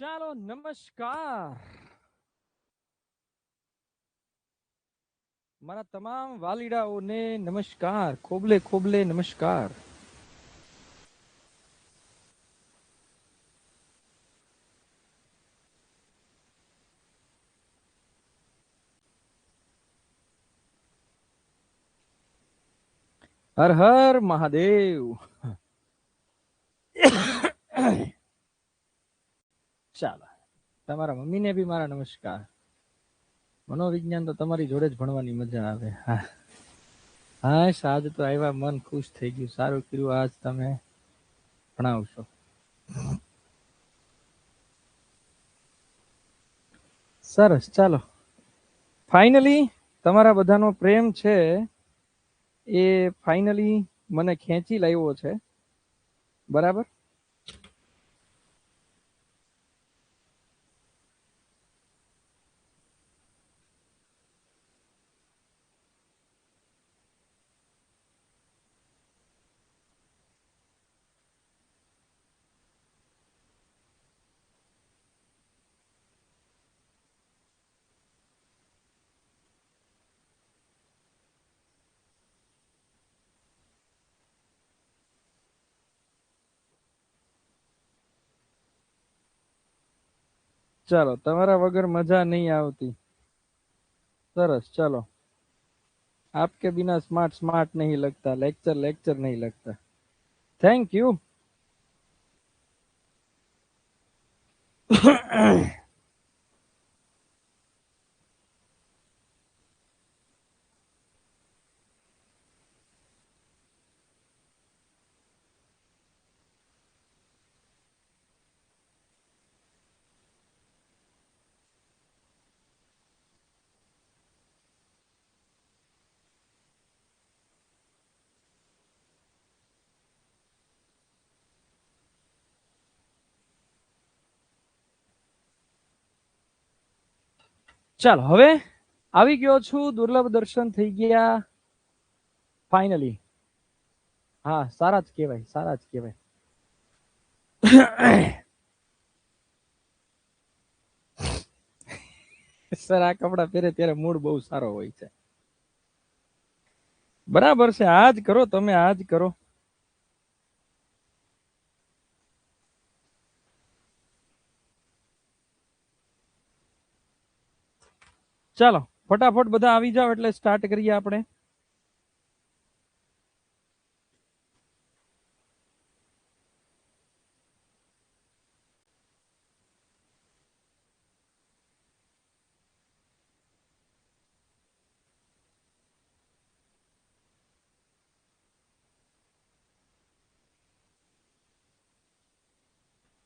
ચાલો નમસ્કાર મારા તમામ વાલીડાઓને નમસ્કાર, ખોબલે ખોબલે નમસ્કાર. હર હર મહાદેવ. ચાલો તમારા મમ્મીને બી મારા નમસ્કાર. મનોવિજ્ઞાન તો તમારી જોડે જ ભણવાની મજા આવે. હા હા, આજ તો આવ્યા, મન ખુશ થઈ ગયું. સારું કર્યું આજ તમે ભણાવશો. સરસ. ચાલો ફાઇનલી તમારા બધાનો પ્રેમ છે એ ફાઇનલી મને ખેંચી લાવ્યો છે. બરાબર. ચાલો, તમારા વગર મજા નહીં આવતી. સરસ. ચાલો, आपके बिना स्मार्ट स्मार्ट नहीं लगता, लेक्चर लेक्चर नहीं लगता. Thank you. ચાલો, હવે આવી ગયો છું. દુર્લભ દર્શન થઈ ગયા ફાઇનલી. હા, સારા જ કહેવાય, સારા જ કહેવાય. સર, આ કપડા પહેરે ત્યારે મૂડ બહુ સારો હોય છે. બરાબર છે. આજ કરો તમે, આજ કરો. ચાલો ફટાફટ બધા આવી જાવ એટલે સ્ટાર્ટ કરીએ આપણે.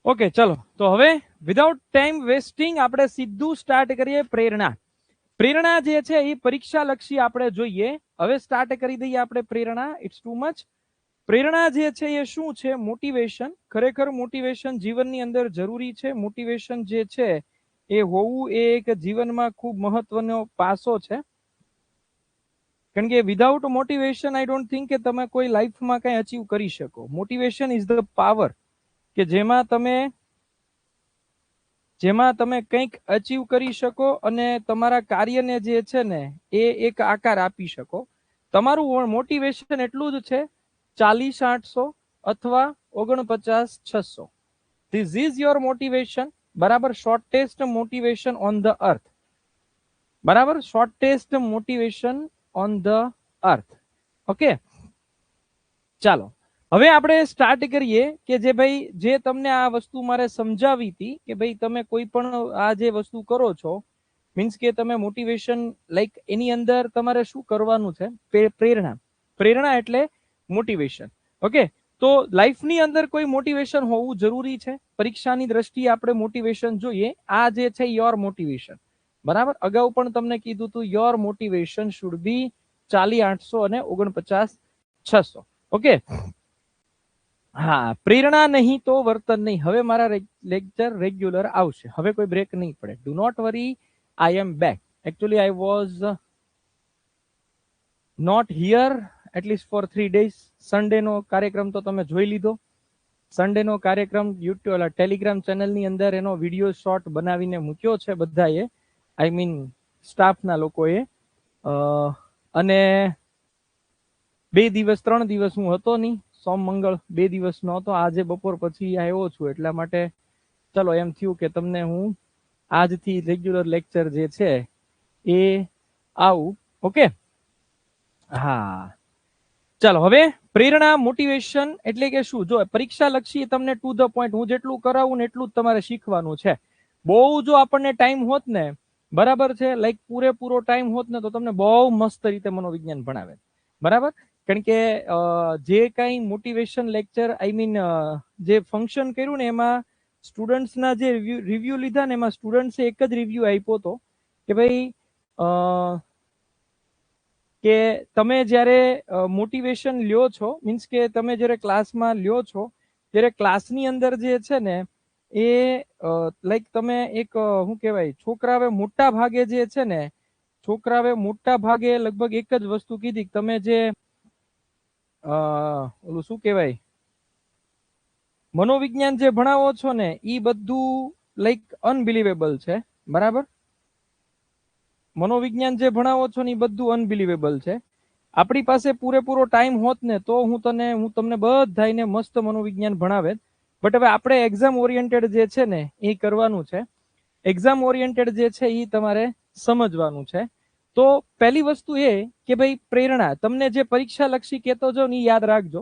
ઓકે, ચલો તો હવે વિધાઉટ ટાઈમ વેસ્ટિંગ આપણે સીધું સ્ટાર્ટ કરીએ. પ્રેરણા. પ્રેરણા જે છે એ પરીક્ષા લક્ષી આપણે જોઈએ. હવે સ્ટાર્ટ કરી દઈએ આપણે પ્રેરણા. It's too much. પ્રેરણા જે છે એ શું છે? મોટિવેશન. ખરેખર મોટિવેશન જીવનની અંદર જરૂરી છે. મોટિવેશન જે છે એ હોવું એ એક જીવનમાં ખૂબ મહત્વનો પાસો છે. કારણ કે without motivation I don't think કે તમે કોઈ લાઈફમાં કંઈ અચીવ કરી શકો. મોટિવેશન ઇઝ ધ પાવર કે જેમાં તમે કંઈક અચીવ કરી શકો અને તમારા કાર્યને જે છે ને એ એક આકાર આપી શકો. તમારું મોટિવેશન એટલું જ છે 40-800 અથવા 49-600. This is your motivation. બરાબર. Shortest motivation on the earth. બરાબર. Shortest motivation on the earth. Okay, ચાલો હવે આપણે સ્ટાર્ટ કરીએ કે જે ભાઈ જે તમને આ વસ્તુ મારે સમજાવી હતી કે ભાઈ તમે કોઈ પણ આ જે વસ્તુ કરો છો મીન્સ કે તમે મોટિવેશન લાઈક એની અંદર તમારે શું કરવાનું છે? પ્રેરણા. પ્રેરણા એટલે મોટિવેશન. ઓકે, તો લાઈફની અંદર કોઈ મોટિવેશન હોવું જરૂરી છે. પરીક્ષાની દ્રષ્ટિએ આપણે મોટિવેશન જોઈએ. આ જે છે યોર મોટિવેશન. બરાબર. અગાઉ પણ તમને કીધું હતું યોર મોટિવેશન શુડ બી 40-800 અને 49-600. ઓકે, હા. પ્રેરણા નહીં તો વર્તન નહીં. હવે મારા લેક્ચર રેગ્યુલર આવશે. હવે કોઈ બ્રેક નહીં પડે. Do not worry, I am back. Actually I was not here at least for 3 days. Sunday નો કાર્યક્રમ તો તમે જોઈ લીધો. સન્ડે નો કાર્યક્રમ યુટ્યુબ ટેલિગ્રામ ચેનલ ની અંદર એનો વિડીયો શોર્ટ બનાવીને મૂક્યો છે બધાએ, આઈ મીન સ્ટાફના લોકોએ. અને 2 દિવસ 3 દિવસ હું હતો નહીં, સોમ મંગળ 2 દિવસ નો હતો. આજે બપોર પછી આવ્યો છું, એટલા માટે ચલો એમ થયું કે તમને હું આજથી રેગ્યુલર લેક્ચર જે છે એ આવું. ઓકે, હા ચાલો. હવે પ્રેરણા મોટિવેશન એટલે કે શું? જો પરીક્ષા લક્ષી તમને ટુ ધ પોઈન્ટ હું જેટલું કરાવું ને એટલું જ તમારે શીખવાનું છે. બહુ જો આપણને ટાઈમ હોત ને, બરાબર છે, લાઈક પૂરેપૂરો ટાઈમ હોત ને, તો તમને બહુ મસ્ત રીતે મનોવિજ્ઞાન ભણાવે. બરાબર, કારણ કે જે કઈ મોટિવેશન લેક્ચર આઈ મીન જે ફંક્શન કર્યું ને એમાં સ્ટુડન્ટ્સના જે રિવ્યુ લીધા ને, એમાં સ્ટુડન્ટ્સે એક જ રિવ્યુ આપ્યો હતો કે ભાઈ કે તમે જ્યારે મોટિવેશન લ્યો છો, મીન્સ કે તમે જ્યારે ક્લાસમાં લ્યો છો, ત્યારે ક્લાસની અંદર જે છે ને એ લાઈક તમે એક શું કહેવાય, છોકરાવે મોટા ભાગે જે છે ને, છોકરાવે મોટા ભાગે લગભગ એક જ વસ્તુ કીધી, તમે જે ઓલું શું કહેવાય, મનોવિજ્ઞાન જે ભણાવો છો ને એ બધું લાઈક અનબિલીવેબલ છે. બરાબર, મનોવિજ્ઞાન જે ભણાવો છો ને એ બધું અનબિલીવેબલ છે. આપણી પાસે પૂરેપૂરો ટાઈમ હોત ને તો હું તમને બધાને મસ્ત મનોવિજ્ઞાન ભણાવે. બટ હવે આપણે એક્ઝામ ઓરિએન્ટેડ જે છે ને એ કરવાનું છે. એક્ઝામ ઓરિએન્ટેડ જે છે એ તમારે સમજવાનું છે. તો પહેલી વસ્તુ એ કે ભાઈ પ્રેરણા, તમને જે પરીક્ષા લક્ષી કહેતો જો ને એ યાદ રાખજો.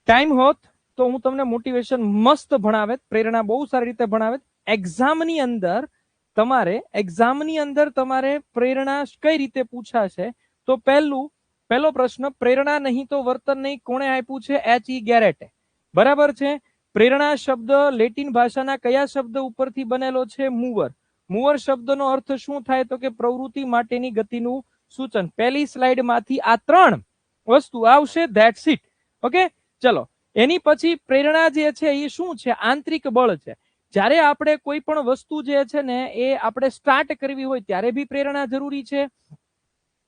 ટાઈમ હોત તો હું તમને મોટિવેશન મસ્ત ભણાવે, પ્રેરણા બહુ સારી રીતે ભણાવે. એક્ઝામની અંદર તમારે પ્રેરણા કઈ રીતે પૂછાશે? તો પહેલો પ્રશ્ન, પ્રેરણા નહીં તો વર્તન નહીં, કોણે આપ્યું છે? H.E. ગેરેટે. બરાબર છે. પ્રેરણા શબ્દ લેટિન ભાષાના કયા શબ્દ ઉપરથી બનેલો છે? મૂવર. મૂવર શબ્દનો અર્થ શું થાય? તો કે પ્રવૃત્તિ માટેની ગતિનું સૂચન. પહેલી સ્લાઇડમાંથી આ 3 વસ્તુ આવશે, ધેટ્સ ઇટ. ઓકે, ચલો. એની પછી પ્રેરણા જે છે એ શું છે? આંતરિક બળ છે. જ્યારે આપણે કોઈ પણ વસ્તુ જે છે ને એ આપણે સ્ટાર્ટ કરવી હોય ત્યારે બી પ્રેરણા જરૂરી છે.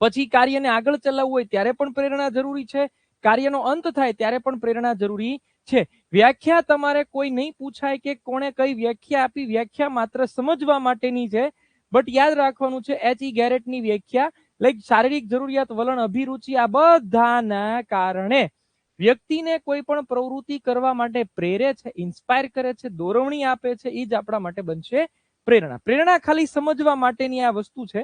પછી કાર્યને આગળ ચલાવવું હોય ત્યારે પણ પ્રેરણા જરૂરી છે. કાર્યનો અંત થાય ત્યારે પણ પ્રેરણા જરૂરી છે. વ્યાખ્યા તમારે કોઈ નહીં પૂછાય કે કોણે કઈ વ્યાખ્યા આપી, વ્યાખ્યા માત્ર સમજવા માટેની છે. બટ યાદ રાખવાનું છે H.E. ગેરેટની વ્યાખ્યા, લાઈક શારીરિક જરૂરિયાત, વલણ, અભિરુચિ, આ બધાના કારણે વ્યક્તિને કોઈ પણ પ્રવૃત્તિ કરવા માટે પ્રેરે છે, ઇન્સ્પાયર કરે છે, દોરવણી આપે છે, એ જ આપણા માટે બનશે પ્રેરણા. પ્રેરણા ખાલી સમજવા માટેની આ વસ્તુ છે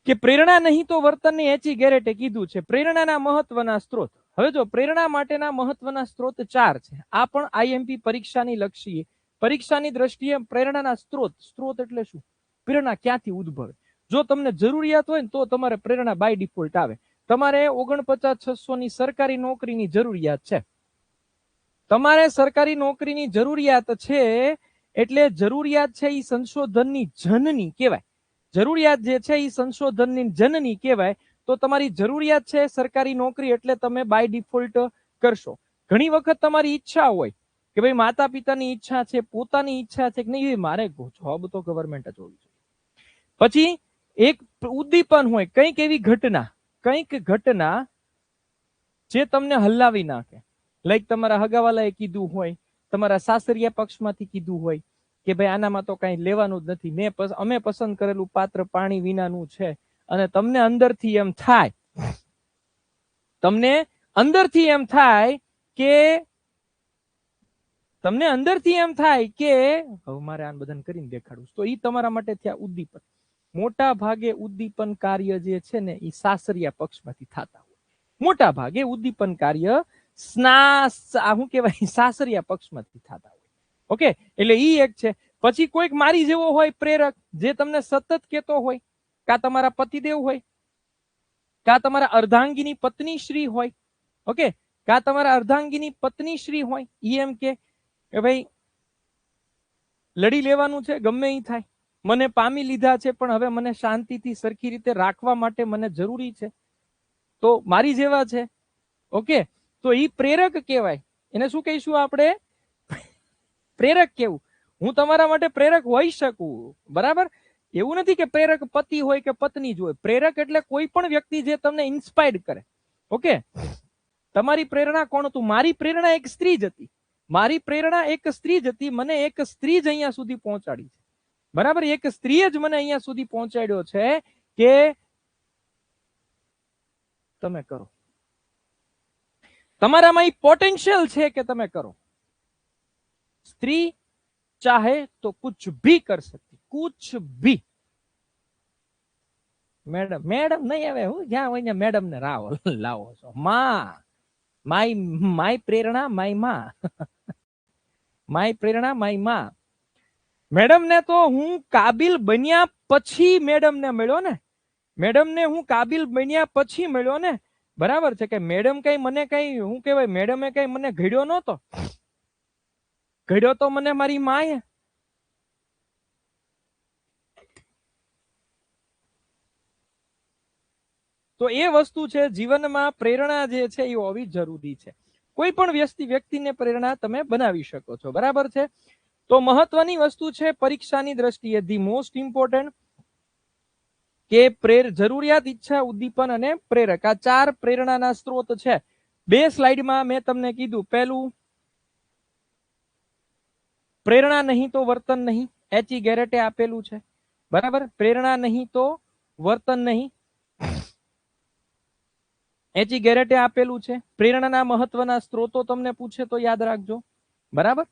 કે પ્રેરણા નહીં તો વર્તનને H.E. ગેરેટે કીધું છે. પ્રેરણાના મહત્વના સ્ત્રોત. હવે જો પ્રેરણા માટેના મહત્વના સ્ત્રોત 4 છે. આ પણ આઈએમપી પરીક્ષાની લક્ષી, પરીક્ષાની દ્રષ્ટિએ પ્રેરણાના સ્ત્રોત એટલે શું? પ્રેરણા ક્યાંથી ઉદ્ભવે? જો તમને જરૂરિયાત હોય ને તો તમારે પ્રેરણા બાય ડિફોલ્ટ આવે. તમારે 49,600 ની સરકારી નોકરીની જરૂરિયાત છે. તમારે સરકારી નોકરીની જરૂરિયાત છે, એટલે જરૂરિયાત છે એ સંશોધનની જનની કહેવાય. જરૂરિયાત જે છે એ સંશોધનની જનની કહેવાય. તો તમારી જરૂરિયાત છે સરકારી નોકરી, એટલે તમે બાય ડિફોલ્ટ કરશો. ઘણી વખત તમારી ઈચ્છા હોય કે ભાઈ માતા પિતાની ઈચ્છા છે, પોતાની ઈચ્છા છે કે નહીં મારે જોબ તો ગવર્મેન્ટ જ હોવી જોઈએ. પછી એક ઉદ્દીપન હોય, કંઈક એવી ઘટના જે તમને હલાવી નાખે. લાઈક તમારા હગાવાલાએ કીધું હોય, તમારા સાસરિયા પક્ષમાંથી કીધું હોય કે ભાઈ આનામાં તો કઈ લેવાનું જ નથી, અમે પસંદ કરેલું પાત્ર પાણી વિનાનું છે, અને તમને અંદરથી એમ થાય કે હવે મારે આને બધાને કરીને દેખાડું, તો એ તમારા માટે થયા ઉદ્દીપન. મોટા ભાગે ઉદ્દીપન કાર્ય જે છે ને એ સાસરિયા પક્ષમાંથી થતા હોય. મોટા ભાગે ઉદ્દીપન કાર્ય શું કહેવાય, સાસરિયા પક્ષમાંથી થતા હોય. ઓકે, એટલે ઈ એક છે. પછી કોઈક મારી જેવો હોય પ્રેરક, જે તમને સતત કહેતો હોય, કા તમારા પતિદેવ હોય, કા તમારા અર્ધાંગીની પત્ની શ્રી હોય. ઓકે, કા તમારા અર્ધાંગીની પત્ની શ્રી હોય, ઈ એમ કે ભાઈ લડી લેવાનું છે, ગમે ઈ થાય, મને પામી લીધા છે પણ હવે મને શાંતિથી સરખી રીતે રાખવા માટે મને જરૂરી છે, તો મારી જેવા છે. ઓકે, તો ઈ પ્રેરક કહેવાય. એને શું કહીશું આપણે? પ્રેરક કેવું. હું તમારા માટે પ્રેરક હોઈ શકું, બરાબર? એવું નથી કે પ્રેરક પતિ હોય કે પત્ની જ હોય. પ્રેરક એટલે કોઈ પણ વ્યક્તિ જે તમને ઇન્સ્પાયર્ડ કરે. ઓકે, તમારી પ્રેરણા કોણ હતું? મારી પ્રેરણા એક સ્ત્રી જ હતી. મારી પ્રેરણા એક સ્ત્રી જ હતી, મને એક સ્ત્રી જ અહીંયા સુધી પહોંચાડી છે. બરાબર, એક સ્ત્રીએ જ મને અહીંયા સુધી પહોંચાડ્યો છે કે તમે કરો. તમારામાં એ પોટેન્શિયલ છે કે તમે કરો. સ્ત્રી ચાહે તો કુછ ભી કર सकती, कुछ भी. મેડમ મેડમ નહીં, હવે હું જ્યાં હોય મેડમ ને લાવો છો. માં માય પ્રેરણા માય માં, માય પ્રેરણા માય માં. મેડમ ને તો હું કાબિલ બન્યા પછી મેડમ ને મળ્યો ને, મેડમ ને હું કાબિલ બન્યા પછી મળ્યો ને. બરાબર છે કે મેડમ કઈ મને કઈ હું કહેવાય, મેડમે કઈ મને ઘડ્યો નતો, ઘડ્યો તો મને મારી માએ. તો એ વસ્તુ છે, જીવનમાં પ્રેરણા જે છે એ હોવી જરૂરી છે. કોઈ પણ વ્યક્તિને પ્રેરણા તમે બનાવી શકો છો. બરાબર છે. તો મહત્વની વસ્તુ છે પરીક્ષાની દ્રષ્ટિએ, ધી મોસ્ટ ઇમ્પોર્ટન્ટ કે જરૂરિયાત, ઈચ્છા, ઉદ્દીપન અને પ્રેરક, આ 4 પ્રેરણાના સ્ત્રોત છે. 2 સ્લાઇડમાં મેં તમને કીધું. પહેલું, પ્રેરણા નહીં તો વર્તન નહીં, એચ.ઇ. ગેરેટે આપેલું છે. બરાબર, પ્રેરણા નહીં તો વર્તન નહીં, એચ.ઇ. ગેરેટે આપેલું છે. પ્રેરણાના મહત્વના સ્ત્રોતો તમને પૂછે તો યાદ રાખજો. બરાબર,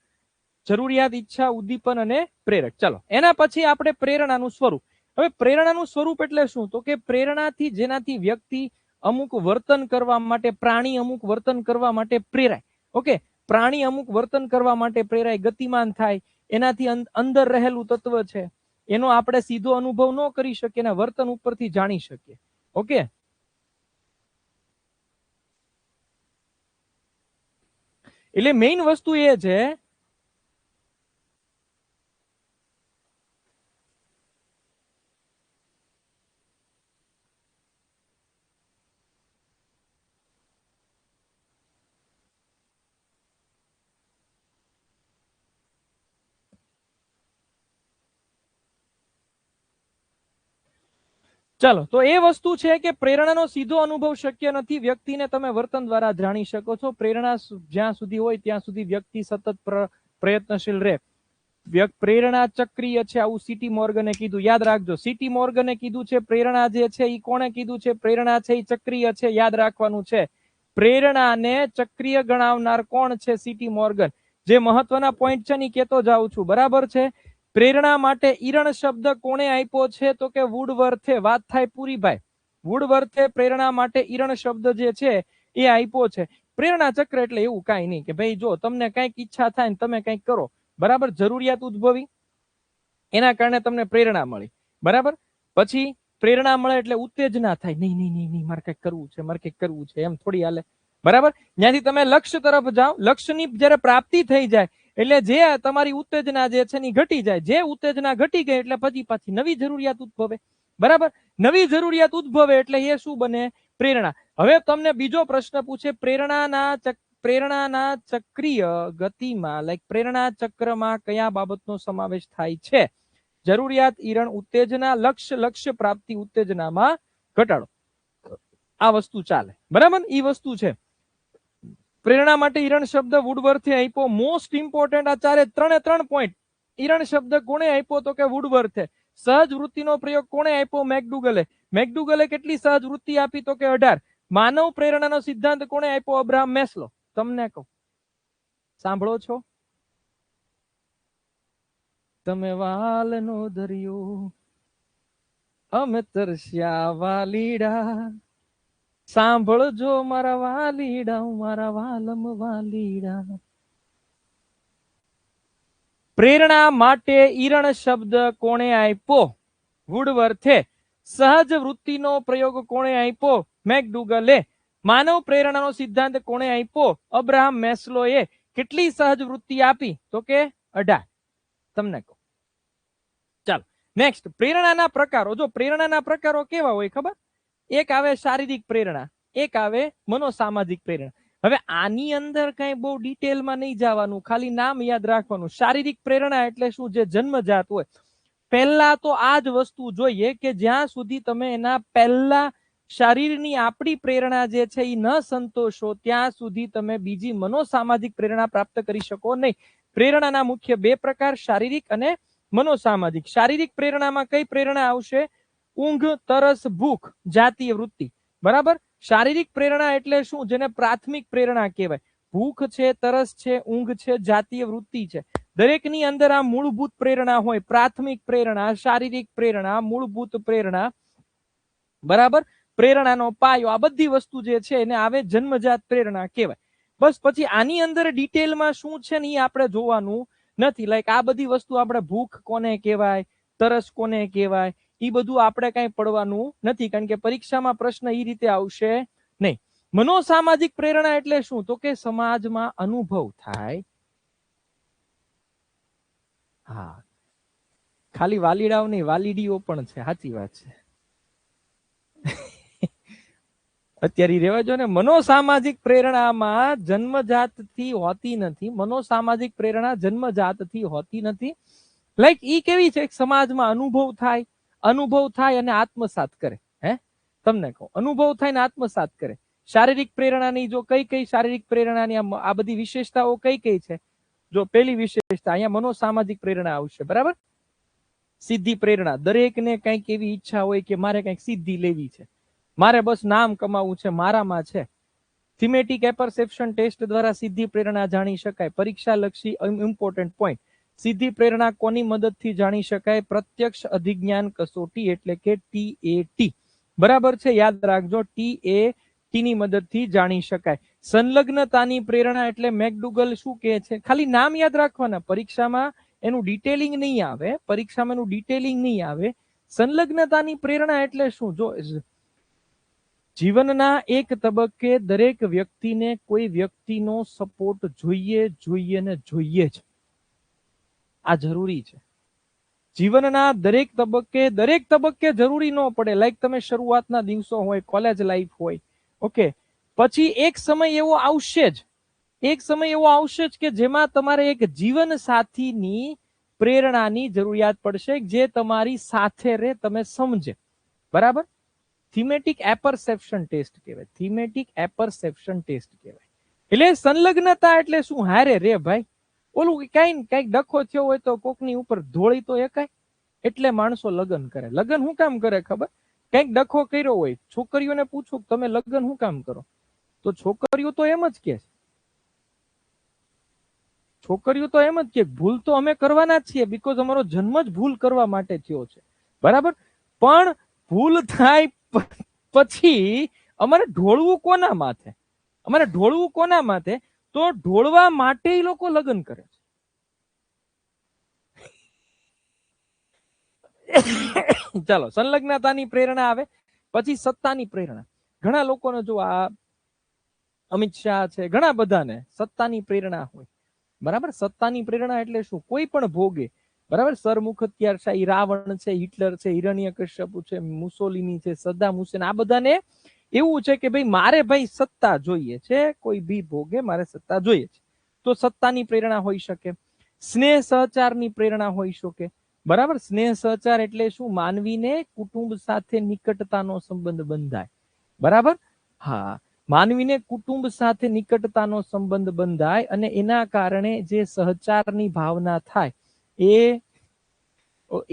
જરૂરિયાત, ઈચ્છા, ઉદ્દીપન અને પ્રેરક. ચલો, એના પછી આપણે પ્રેરણાનું સ્વરૂપ. હવે પ્રેરણાનું સ્વરૂપ એટલે શું? તો કે પ્રેરણાથી, જેનાથી વ્યક્તિ અમુક વર્તન કરવા માટે, પ્રાણી અમુક વર્તન કરવા માટે પ્રેરાય. ઓકે, પ્રાણી અમુક વર્તન કરવા માટે પ્રેરાય, ગતિમાન થાય. એનાથી અંદર રહેલું તત્વ છે, એનો આપણે સીધો અનુભવ ન કરી શકીએ, એના વર્તન ઉપરથી જાણી શકીએ. ઓકે, એટલે મેઇન વસ્તુ એ છે ચાલો, તો એ વસ્તુ છે કે પ્રેરણાનો સીધો અનુભવ શક્ય નથી, વ્યક્તિને તમે વર્તન દ્વારા જાણી શકો છો. પ્રેરણા જ્યાં સુધી હોય ત્યાં સુધી વ્યક્તિ સતત પ્રયત્નશીલ રહે. પ્રેરણા ચક્રીય છે, આવું સીટી મોર્ગને કીધું. યાદ રાખજો, સીટી મોર્ગને કીધું છે પ્રેરણા જે છે એ કોણે કીધું છે? પ્રેરણા છે એ ચક્રીય છે. યાદ રાખવાનું છે, પ્રેરણાને ચક્રીય ગણાવનાર કોણ છે? CT Morgan. જે મહત્વના પોઈન્ટ છે ને કેતો જાઉં છું. બરાબર છે. પ્રેરણા માટે ઈરણ શબ્દ કોણે આપ્યો છે? તો કે વુડવર્થે. વાત થાય પૂરી ભાઈ. વુડવર્થે પ્રેરણા માટે ઈરણ શબ્દ જે છે એ આપ્યો છે. પ્રેરણા ચક્ર એટલે એવું કઈ નહીં કે ભાઈ જો તમને કઈક ઈચ્છા થાય ને તમે કઈક કરો, બરાબર, જરૂરિયાત ઉદ્ભવી, એના કારણે તમને પ્રેરણા મળી. બરાબર, પછી પ્રેરણા મળે એટલે ઉત્તેજના થાય, નહીં નહીં નહીં નહીં મારે કઈક કરવું છે, મારે કઈક કરવું છે, એમ થોડી હાલે. બરાબર, ત્યાંથી તમે લક્ષ્ય તરફ જાઓ. લક્ષ્યની જયારે પ્રાપ્તિ થઈ જાય એટલે જે તમારી ઉત્તેજના જે છે એ ઘટી જાય. જે ઉત્તેજના ઘટી ગઈ એટલે પછી પાછી નવી જરૂરિયાત ઉદ્ભવે. બરાબર, નવી જરૂરિયાત ઉદ્ભવે એટલે એ શું બને? પ્રેરણા. હવે તમને બીજો પ્રશ્ન પૂછે, પ્રેરણાના ચક્રીય ગતિમાં, લાઈક પ્રેરણા ચક્રમાં કયા બાબતનો સમાવેશ થાય છે? જરૂરિયાત, ઈરણ, ઉત્તેજના, લક્ષ્ય પ્રાપ્તિ, ઉત્તેજનામાં ઘટાડો. આ વસ્તુ ચાલે. બરાબર, એ વસ્તુ છે. પ્રેરણા માટે ઈરણ શબ્દ વુડવર્થે આપ્યો. મોસ્ટ ઇમ્પોર્ટન્ટ આ 3 પોઈન્ટ. ઈરણ શબ્દ કોણે આપ્યો? તો કે વુડવર્થે. સહજ વૃત્તિનો પ્રયોગ કોણે આપ્યો? મેકડુગલે. મેકડુગલે કેટલી સહજ વૃત્તિ આપી? તો કે 18. માનવ પ્રેરણાનો સિદ્ધાંત કોણે આપ્યો? Abraham Maslow. તમને કહું, સાંભળો છો? તમે વાલનો દરિયો, અમે તરસ્યા વાલીડા, સાંભળજો મારા વાલીડા, મારા વાલમ વાલીડા. પ્રેરણા માટે ઈરણ શબ્દ કોણે આપ્યો? વુડવર્થે. સહજ વૃત્તિનો પ્રયોગ કોણે આપ્યો? મેકડુગલે. માનવ પ્રેરણાનો સિદ્ધાંત કોણે આપ્યો? અબ્રાહમ મેસ્લોએ. કેટલી સહજ વૃત્તિ આપી? તો કે 18. તમને કહું. ચાલો, નેક્સ્ટ, પ્રેરણાના પ્રકારો. જો પ્રેરણાના પ્રકારો કેવા હોય ખબર? એક આવે શારીરિક પ્રેરણા, એક આવે મનોસામાજિક પ્રેરણા. હવે આની અંદર કઈ બહુ ડિટેલમાં નહીં જવાનું, ખાલી નામ યાદ રાખવાનું. શારીરિક પ્રેરણા એટલે શું? જે જન્મજાત હોય. પહેલા તો આ જ વસ્તુ જોઈએ કે જ્યાં સુધી તમે એના પહેલા શરીરની આપણી પ્રેરણા જે છે એ ન સંતોષો ત્યાં સુધી તમે બીજી મનોસામાજિક પ્રેરણા પ્રાપ્ત કરી શકો નહીં. પ્રેરણાના મુખ્ય બે પ્રકાર, શારીરિક અને મનોસામાજિક. શારીરિક પ્રેરણામાં કઈ પ્રેરણા આવશે? ઊંઘ, તરસ, ભૂખ, જાતીય વૃત્તિ. બરાબર. શારીરિક પ્રેરણા એટલે શું? જેને પ્રાથમિક પ્રેરણા કહેવાય. ભૂખ છે, તરસ છે, ઊંઘ છે, જાતીય વૃત્તિ છે. દરેકની અંદર આ મૂળભૂત પ્રેરણા હોય. પ્રાથમિક પ્રેરણા, શારીરિક પ્રેરણા, મૂળભૂત પ્રેરણા. બરાબર. પ્રેરણાનો પાયો, આ બધી વસ્તુ જે છે એને આવે જન્મજાત પ્રેરણા કહેવાય. બસ પછી આની અંદર ડિટેલમાં શું છે ને એ આપણે જોવાનું નથી. લાઈક આ બધી વસ્તુ આપણે ભૂખ કોને કહેવાય, તરસ કોને કહેવાય, એ બધું આપણે કઈ પડવાનું નથી, કારણ કે પરીક્ષામાં પ્રશ્ન એ રીતે આવશે નહીં. મનોસામાજિક પ્રેરણા એટલે શું? તો કે સમાજમાં અનુભવ થાય. હા, ખાલી વાલીડાઓ નહીં, વાલીડીઓ પણ છે. સાચી વાત છે. અત્યારે રહેવા જો ને. મનોસામાજિક પ્રેરણામાં જન્મજાતથી હોતી નથી. મનોસામાજિક પ્રેરણા જન્મજાતથી હોતી નથી. લાઈક ઈ કેવી છે? સમાજમાં અનુભવ થાય, અનુભવ થાય અને આત્મસાત કરે. હે, તમને કહું, અનુભવ થાય ને આત્મસાત કરે. શારીરિક પ્રેરણાની જો કઈ શારીરિક પ્રેરણાની આ બધી વિશેષતાઓ કઈ છે? જો પહેલી વિશેષતા અહીંયા મનોસામાજિક પ્રેરણા આવશે. બરાબર. સિદ્ધિ પ્રેરણા. દરેકને કઈક એવી ઈચ્છા હોય કે મારે કઈક સિદ્ધિ લેવી છે, મારે બસ નામ કમાવું છે, મારામાં છે. થીમેટિક એપરસેપ્શન ટેસ્ટ દ્વારા સિદ્ધિ પ્રેરણા જાણી શકાય. પરીક્ષા લક્ષી ઇમ્પોર્ટન્ટ પોઈન્ટ. સિદ્ધિ પ્રેરણા કોની મદદથી જાણી શકાય? પ્રત્યક્ષ અધિજ્ઞાન કસોટી એટલે કે TAT. બરાબર છે, યાદ રાખજો. TAT ની મદદથી જાણી શકાય. સંલગ્નતાની પ્રેરણા એટલે મેકડુગલ શું કહે છે? ખાલી નામ યાદ રાખવાના, પરીક્ષામાં એનું ડિટેલિંગ નહીં આવે. પરીક્ષામાં એનું ડિટેલિંગ નહીં આવે. સંલગ્નતાની પ્રેરણા એટલે શું? જો જીવનના એક તબક્કે દરેક વ્યક્તિને કોઈ વ્યક્તિનો સપોર્ટ જોઈએ જોઈએ ને જોઈએ જ. આ જરૂરી છે. જીવનના દરેક તબક્કે જરૂરી ન પડે. લાઈક તમે શરૂઆતના દિવસો હોય, કોલેજ લાઈફ હોય, ઓકે, પછી એક સમય એવો આવશે જ કે જેમાં તમારે એક જીવન સાથીની પ્રેરણાની જરૂરિયાત પડશે, જે તમારી સાથે રહે, તમે સમજે. બરાબર. થીમેટિક એપરસેપ્શન ટેસ્ટ કહેવાય. થીમેટિક એપરસેપ્શન ટેસ્ટ કહેવાય. એટલે સંલગ્નતા એટલે શું? હારે રે ભાઈ. ઓલું કઈક ડખો થયો હોય તો કોકની ઉપર ધોળી તો એકાય. એટલે માણસો લગ્ન કરે. લગ્ન શું કામ કરે ખબર? કઈક ડખો કર્યો હોય, છોકરીઓને પૂછો તમે લગ્ન શું કામ કરો, તો છોકરીઓ તો એમ જ કે ભૂલ તો અમે કરવાના જ છીએ, બીકોઝ અમારો જન્મ જ ભૂલ કરવા માટે થયો છે. બરાબર. પણ ભૂલ થાય પછી અમારે ઢોળવું કોના માથે? તો ઢોળવા માટે લોકો લગ્ન કરે છે. ચાલો, સંલગ્નતાની પ્રેરણા આવે. પછી સત્તાની પ્રેરણા. ઘણા લોકોને જો આ અમિત શાહ છે, ઘણા બધાને સત્તાની પ્રેરણા હોય. બરાબર. સત્તાની પ્રેરણા એટલે શું? કોઈ પણ ભોગે. બરાબર. સરમુખત્યારશાહી, રાવણ છે, હિટલર છે, હિરણ્યકશ્યપુ છે, મુસોલિની છે, સદ્દામ હુસેન, આ બધાને એવું છે કે ભાઈ મારે સત્તા જોઈએ છે. કોઈ બી ભોગે મારે સત્તા જોઈએ છે. તો સત્તાની પ્રેરણા હોઈ શકે. સ્નેહ સહચારની પ્રેરણા હોઈ શકે. બરાબર. સ્નેહ સહચાર એટલે શું? માનવીને કુટુંબ સાથે નિકટતાનો સંબંધ બંધાય. બરાબર. હા, માનવીને કુટુંબ સાથે નિકટતાનો સંબંધ બંધાય અને એના કારણે જે સહચારની ભાવના થાય,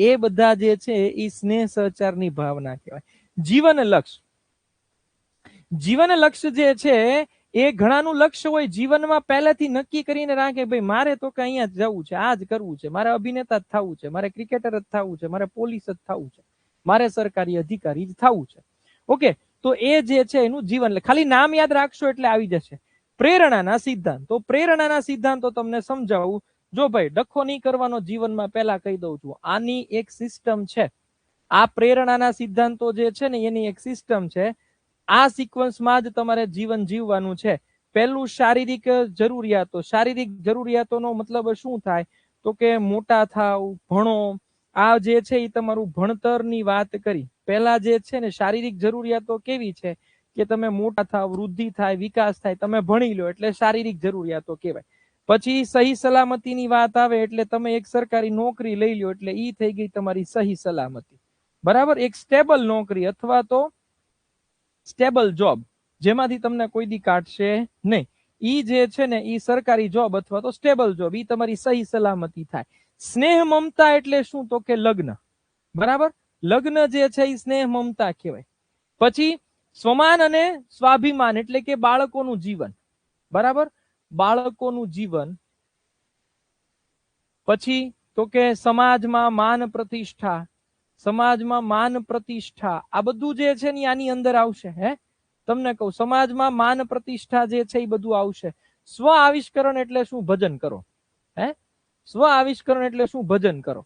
એ બધા જે છે એ સ્નેહ સહચારની ભાવના કહેવાય. જીવન લક્ષ્ય જે છે એ ઘણાનું લક્ષ્ય હોય. જીવનમાં પહેલેથી નક્કી કરીને રાખે, ભાઈ મારે તો કઈ અહીંયા જવું છે, આ જ કરવું છે, મારે અભિનેતા જ થવું છે, મારે ક્રિકેટર જ થવું છે, મારે પોલીસ જ થવું છે, મારે સરકારી અધિકારી જ થવું છે. ઓકે, તો એ જે છે એનું જીવન. ખાલી નામ યાદ રાખશો એટલે આવી જશે. પ્રેરણાના સિદ્ધાંતો તમને સમજાવું. જો ભાઈ ડખો નહીં કરવાનો જીવનમાં, પહેલા કહી દઉં છું, આની એક સિસ્ટમ છે. આ પ્રેરણાના સિદ્ધાંતો જે છે ને એની એક સિસ્ટમ છે. આ સિક્વન્સમાં જ તમારે જીવન જીવવાનું છે. પહેલું શારીરિક જરૂરિયાતો. શારીરિક જરૂરિયાતોનો મતલબ શું થાય? તો કે મોટા થાવ, ભણો. આ જે છે એ તમારું ભણતરની વાત કરી. પહેલા જે છે ને શારીરિક જરૂરિયાતો કેવી છે કે તમે મોટા થાવ, વૃદ્ધિ થાય, વિકાસ થાય, તમે ભણી લો, એટલે શારીરિક જરૂરિયાતો કહેવાય. પછી સહી સલામતીની વાત આવે એટલે તમે એક સરકારી નોકરી લઈ લો, એટલે ઈ થઈ ગઈ તમારી સહી સલામતી. બરાબર. એક સ્ટેબલ નોકરી અથવા તો સ્ટેબલ જોબ, જેમાંથી તમને કોઈ દી કાઢશે નહીં. ઈ જે છે ને ઈ સરકારી જોબ અથવા તો સ્ટેબલ જોબ, ઈ તમારી સહી સલામતી થાય. સ્નેહ મમતા એટલે શું? તો કે લગ્ન. બરાબર, લગ્ન જે છે એ સ્નેહ મમતા કહેવાય. પછી સ્વમાન અને સ્વાભિમાન એટલે કે બાળકોનું જીવન. બરાબર, બાળકોનું જીવન. પછી તો કે સમાજમાં માન પ્રતિષ્ઠા, સમાજમાં માન પ્રતિષ્ઠા, આ બધું જે છે ને આની અંદર આવશે. હે, તમને કહું, સમાજમાં માન પ્રતિષ્ઠા જે છે એ બધું આવશે. સ્વ આવિષ્કરણ એટલે શું? ભજન કરો. હે, સ્વ આવિષ્કરણ એટલે શું? ભજન કરો.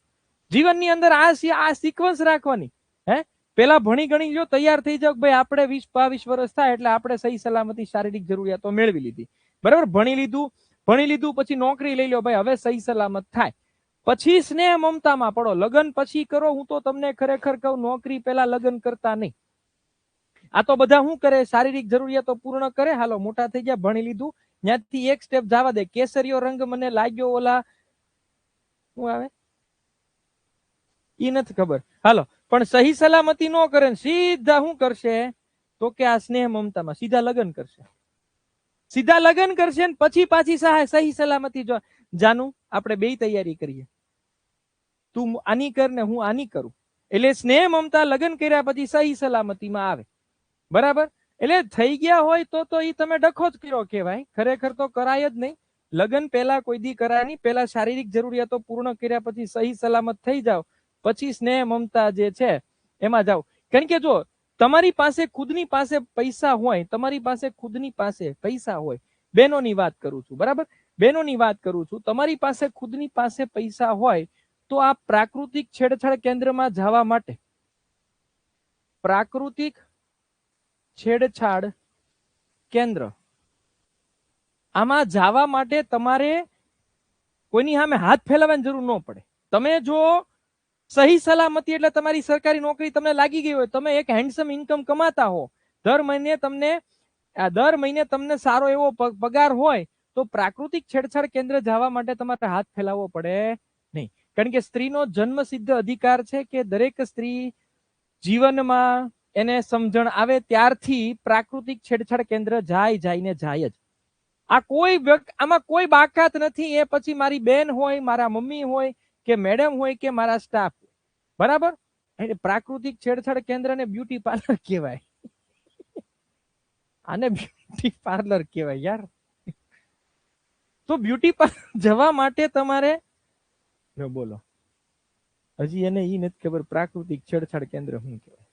જીવનની અંદર આ સિક્વન્સ રાખવાની. હે, પેલા ભણી ગણી લો, તૈયાર થઈ જાવ. ભાઈ આપણે 20-22 વર્ષ થાય એટલે આપણે સહી સલામતી શારીરિક જરૂરિયાતો મેળવી લીધી. બરાબર, ભણી લીધું પછી નોકરી લઈ લો. ભાઈ હવે સહી સલામત થાય. પછી સ્નેહ મમતામાં પડો. લગ્ન પછી કરો. હું તો તમને ખરેખર કહું, નોકરી પહેલા લગ્ન કરતા નહીં. આ તો બધા શું કરે? શારીરિક જરૂરિયાતો પૂર્ણ કરે. હાલો, મોટા થઈ ગયા, ભણી લીધું, ત્યાંથી એક સ્ટેપ જવા દે. કેસરીયો રંગ મને લાગ્યો, ઓલા શું આવે ઈ નથી ખબર. હાલો, પણ સહી સલામતી નો કરે, સીધા શું કરશે? તો કે આ સ્નેહ મમતામાં સીધા લગ્ન કરશે. સીધા લગ્ન કરશે ને પછી પાછી સહી સલામતી. જો જાનું, આપણે બે તૈયારી કરીએ. તું આની કર ને હું આની કરું. એટલે સ્નેહ મમતા લગ્ન કર્યા પછી સહી સલામતીમાં આવે. બરાબર, એટલે થઈ ગયા હોય તો ઈ તમે ડખો જ કર્યો કહેવાય. ખરેખર તો કરાય જ નહીં. લગ્ન પહેલા કોઈ દી કરાય નહીં. પહેલા શારીરિક જરૂરિયાતો પૂર્ણ કર્યા પછી સહી સલામત થઈ જાવ, પછી સ્નેહ મમતા જે છે એમાં જાવ. કારણ કે જો તમારી પાસે ખુદની પાસે પૈસા હોય, તમારી પાસે ખુદની પાસે પૈસા હોય, બહેનોની વાત કરું છું. બરાબર, બહેનોની વાત કરું છું. તમારી પાસે ખુદની પાસે પૈસા હોય તો આ પ્રાકૃતિક છેડછાડ કેન્દ્રમાં જવા માટે, પ્રાકૃતિક છેડછાડ કેન્દ્ર, આમાં જવા માટે તમારે કોઈની સામે હાથ ફેલાવવાની જરૂર ન પડે. તમે જો સહી સલામતી એટલે તમારી સરકારી નોકરી તમને લાગી ગઈ હોય, તમે એક હેન્ડસમ ઇન્કમ કમાતા હો, દર મહિને તમને સારો એવો પગાર હોય, તો પ્રાકૃતિક છેડછાડ કેન્દ્ર જવા માટે તમારે હાથ ફેલાવવો પડે નહીં. કારણ કે સ્ત્રીનો જન્મસિદ્ધ અધિકાર છે કે દરેક સ્ત્રી જીવનમાં એને સમજણ આવે ત્યારથી પ્રાકૃતિક છેડછાડ કેન્દ્ર જાય જ. આ કોઈ આમાં કોઈ બાકાત નથી. એ પછી મારી બેન હોય, મારા મમ્મી હોય કે મેડમ હોય કે મારા સ્ટાફ. બરાબર, એટલે પ્રાકૃતિક છેડછાડ કેન્દ્ર ને બ્યુટી પાર્લર કહેવાય. આને બ્યુટી પાર્લર કહેવાય યાર. તો બ્યુટી પાર્લર જવા માટે તમારે બોલો, હજી એને ઈ નથી ખબર પ્રાકૃતિક છેડછાડ કેન્દ્ર શું કહેવાય.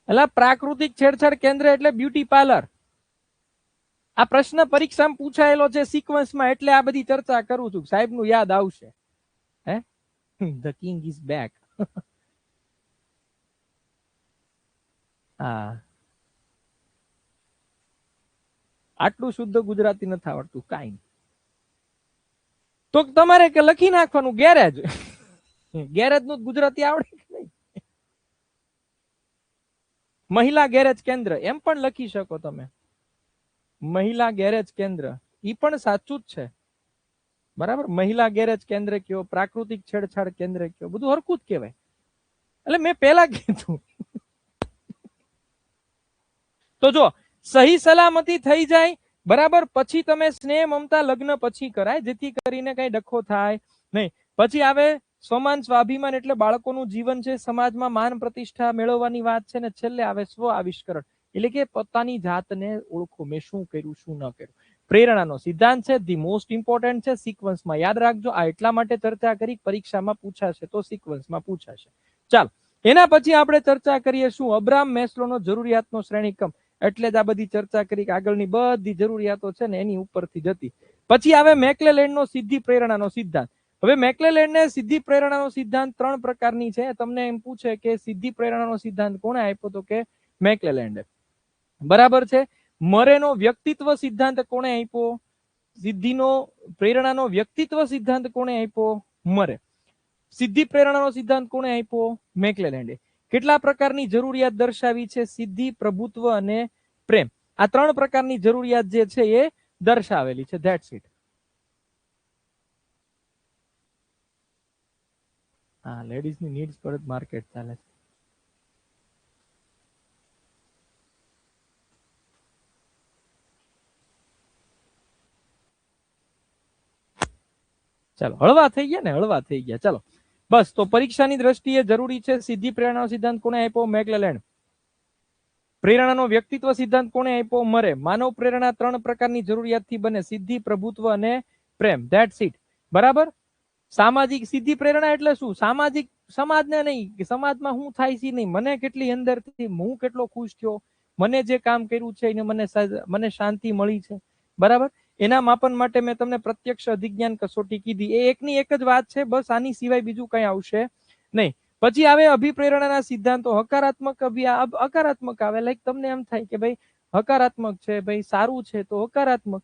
એટલે પ્રાકૃતિક છેડછાડ કેન્દ્ર એટલે બ્યુટી પાર્લર. આ પ્રશ્ન પરીક્ષામાં પૂછાયેલો છે સિક્વન્સમાં, એટલે આ બધી ચર્ચા કરું છું. સાહેબ નું યાદ આવશે. હે, ધ કિંગ ઇઝ બેક. હા, આટલું શુદ્ધ ગુજરાતી નથી આવડતું, કાંઈ તો તમારે કે લખી નાખવાનું ગેરેજ. ગેરેજ નું ગુજરાતી આવડે કે નહીં? મહિલા ગેરેજ કેન્દ્ર એમ પણ લખી શકો તમે. મહિલા ગેરેજ કેન્દ્ર ઈ પણ સાચું જ છે. બરાબર, મહિલા ગેરેજ કેન્દ્ર કયો, પ્રાકૃતિક છેડછાડ કેન્દ્ર કયો, બધું હરખું જ કહેવાય. એટલે મેં પહેલા કીધું. તો જો સહી સલામતી થઈ જાય, બરાબર, પછી તમે સ્નેહ મમતા લગ્ન પછી કરાય, જેથી કરીને કઈ ડખો થાય નહીં. પછી આવે સ્વમાન સ્વાભિમાન એટલે બાળકોનું જીવન છે, સમાજમાં માન પ્રતિષ્ઠા મેળવવાની વાત છે, ને છેલ્લે આવે સ્વ આવિષ્કરણ એટલે કે પોતાની જાતને ઓળખો, મેં શું કર્યું શું ન કર્યું. પ્રેરણાનો સિદ્ધાંત છે, ધી મોસ્ટ ઇમ્પોર્ટન્ટ છે. સિક્વન્સમાં યાદ રાખજો. આ એટલા માટે ચર્ચા કરી, પરીક્ષામાં પૂછાશે તો સિક્વન્સમાં પૂછાશે. ચાલ, એના પછી આપણે ચર્ચા કરીએ શું? અબ્રાહમ મેસ્લોનો જરૂરિયાતનો શ્રેણીક્રમ. એટલે જ આ બધી ચર્ચા કરી કે આગળની બધી જરૂરિયાતો છે ને એની ઉપરથી જતી. પછી આવે મેકલેલેન્ડનો સિદ્ધિ પ્રેરણાનો સિદ્ધાંત. હવે મેકલેલેન્ડને સિદ્ધિ પ્રેરણાનો સિદ્ધાંત 3 પ્રકારની છે. તમને એમ પૂછે કે સિદ્ધિ પ્રેરણાનો સિદ્ધાંત કોણે આપ્યો? તો કે મેકલેલેન્ડે. બરાબર છે. મરેનો વ્યક્તિત્વ સિદ્ધાંત કોણે આપ્યો? સિદ્ધિનો પ્રેરણાનો વ્યક્તિત્વ સિદ્ધાંત કોણે આપ્યો? મરે. સિદ્ધિ પ્રેરણાનો સિદ્ધાંત કોણે આપ્યો? મેકલેલેન્ડે. કેટલા પ્રકારની જરૂરિયાત દર્શાવી છે? સિદ્ધિ, પ્રભુત્વ અને પ્રેમ. આ 3 પ્રકારની જરૂરિયાત જે છે એ દર્શાવેલી છે. That's it. હા, લેડીઝની નીડ્સ પર જ માર્કેટ ચાલે છે. ચાલો હળવા થઈ ગયા ને, હળવા થઈ ગયા. ચાલો બસ, તો પરીક્ષાની દ્રષ્ટિએ જરૂરી છે સીધી પ્રેરણાનો સિદ્ધાંત કોને આપ્યો? મેકલેલેન્ડ. પ્રેરણાનો વ્યક્તિત્વ સિદ્ધાંત કોને આપ્યો? મરે. માનવ પ્રેરણા 3 પ્રકારની જરૂરિયાતથી બને: સિદ્ધિ, પ્રભુત્વ અને પ્રેમ. That's it. બરાબર. સામાજિક સીધી પ્રેરણા એટલે શું? સામાજિક, સમાજને નહીં, સમાજમાં શું થાય છે નહીં, મને કેટલી અંદરથી હું કેટલો ખુશ થયો, મને જે કામ કર્યું છે એને મને શાંતિ મળી છે. બરાબર. એના માપન માટે મેં તમને પ્રત્યક્ષ અધિજ્ઞાન કસોટી કીધી. એ એકની એક જ વાત છે, બસ આની સિવાય બીજું કઈ આવશે નહીં. પછી આવે અભિપ્રેરણાના સિદ્ધાંતો. હકારાત્મક હકારાત્મક આવે, લાઈક તમને એમ થાય કે ભાઈ હકારાત્મક છે, ભાઈ સારું છે તો હકારાત્મક.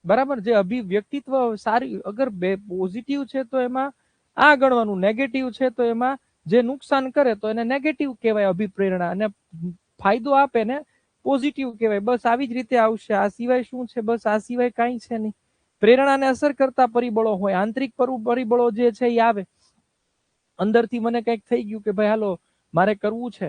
બરાબર. જે અભિવ્યક્તિત્વ સારી, અગર પોઝિટિવ છે તો એમાં આ ગણવાનું, નેગેટિવ છે તો એમાં જે નુકસાન કરે તો એને નેગેટિવ કહેવાય અભિપ્રેરણા, અને ફાયદો આપે ને પોઝિટિવ કહેવાય. બસ આવી જ રીતે આવશે. આ સિવાય શું છે? બસ આ સિવાય કાંઈ છે નહીં. પ્રેરણાને અસર કરતા પરિબળો હોય. આંતરિક પરિબળો જે છે એ આવે. અંદરથી મને કંઈક થઈ ગયું કે ભાઈ હાલો મારે કરવું છે,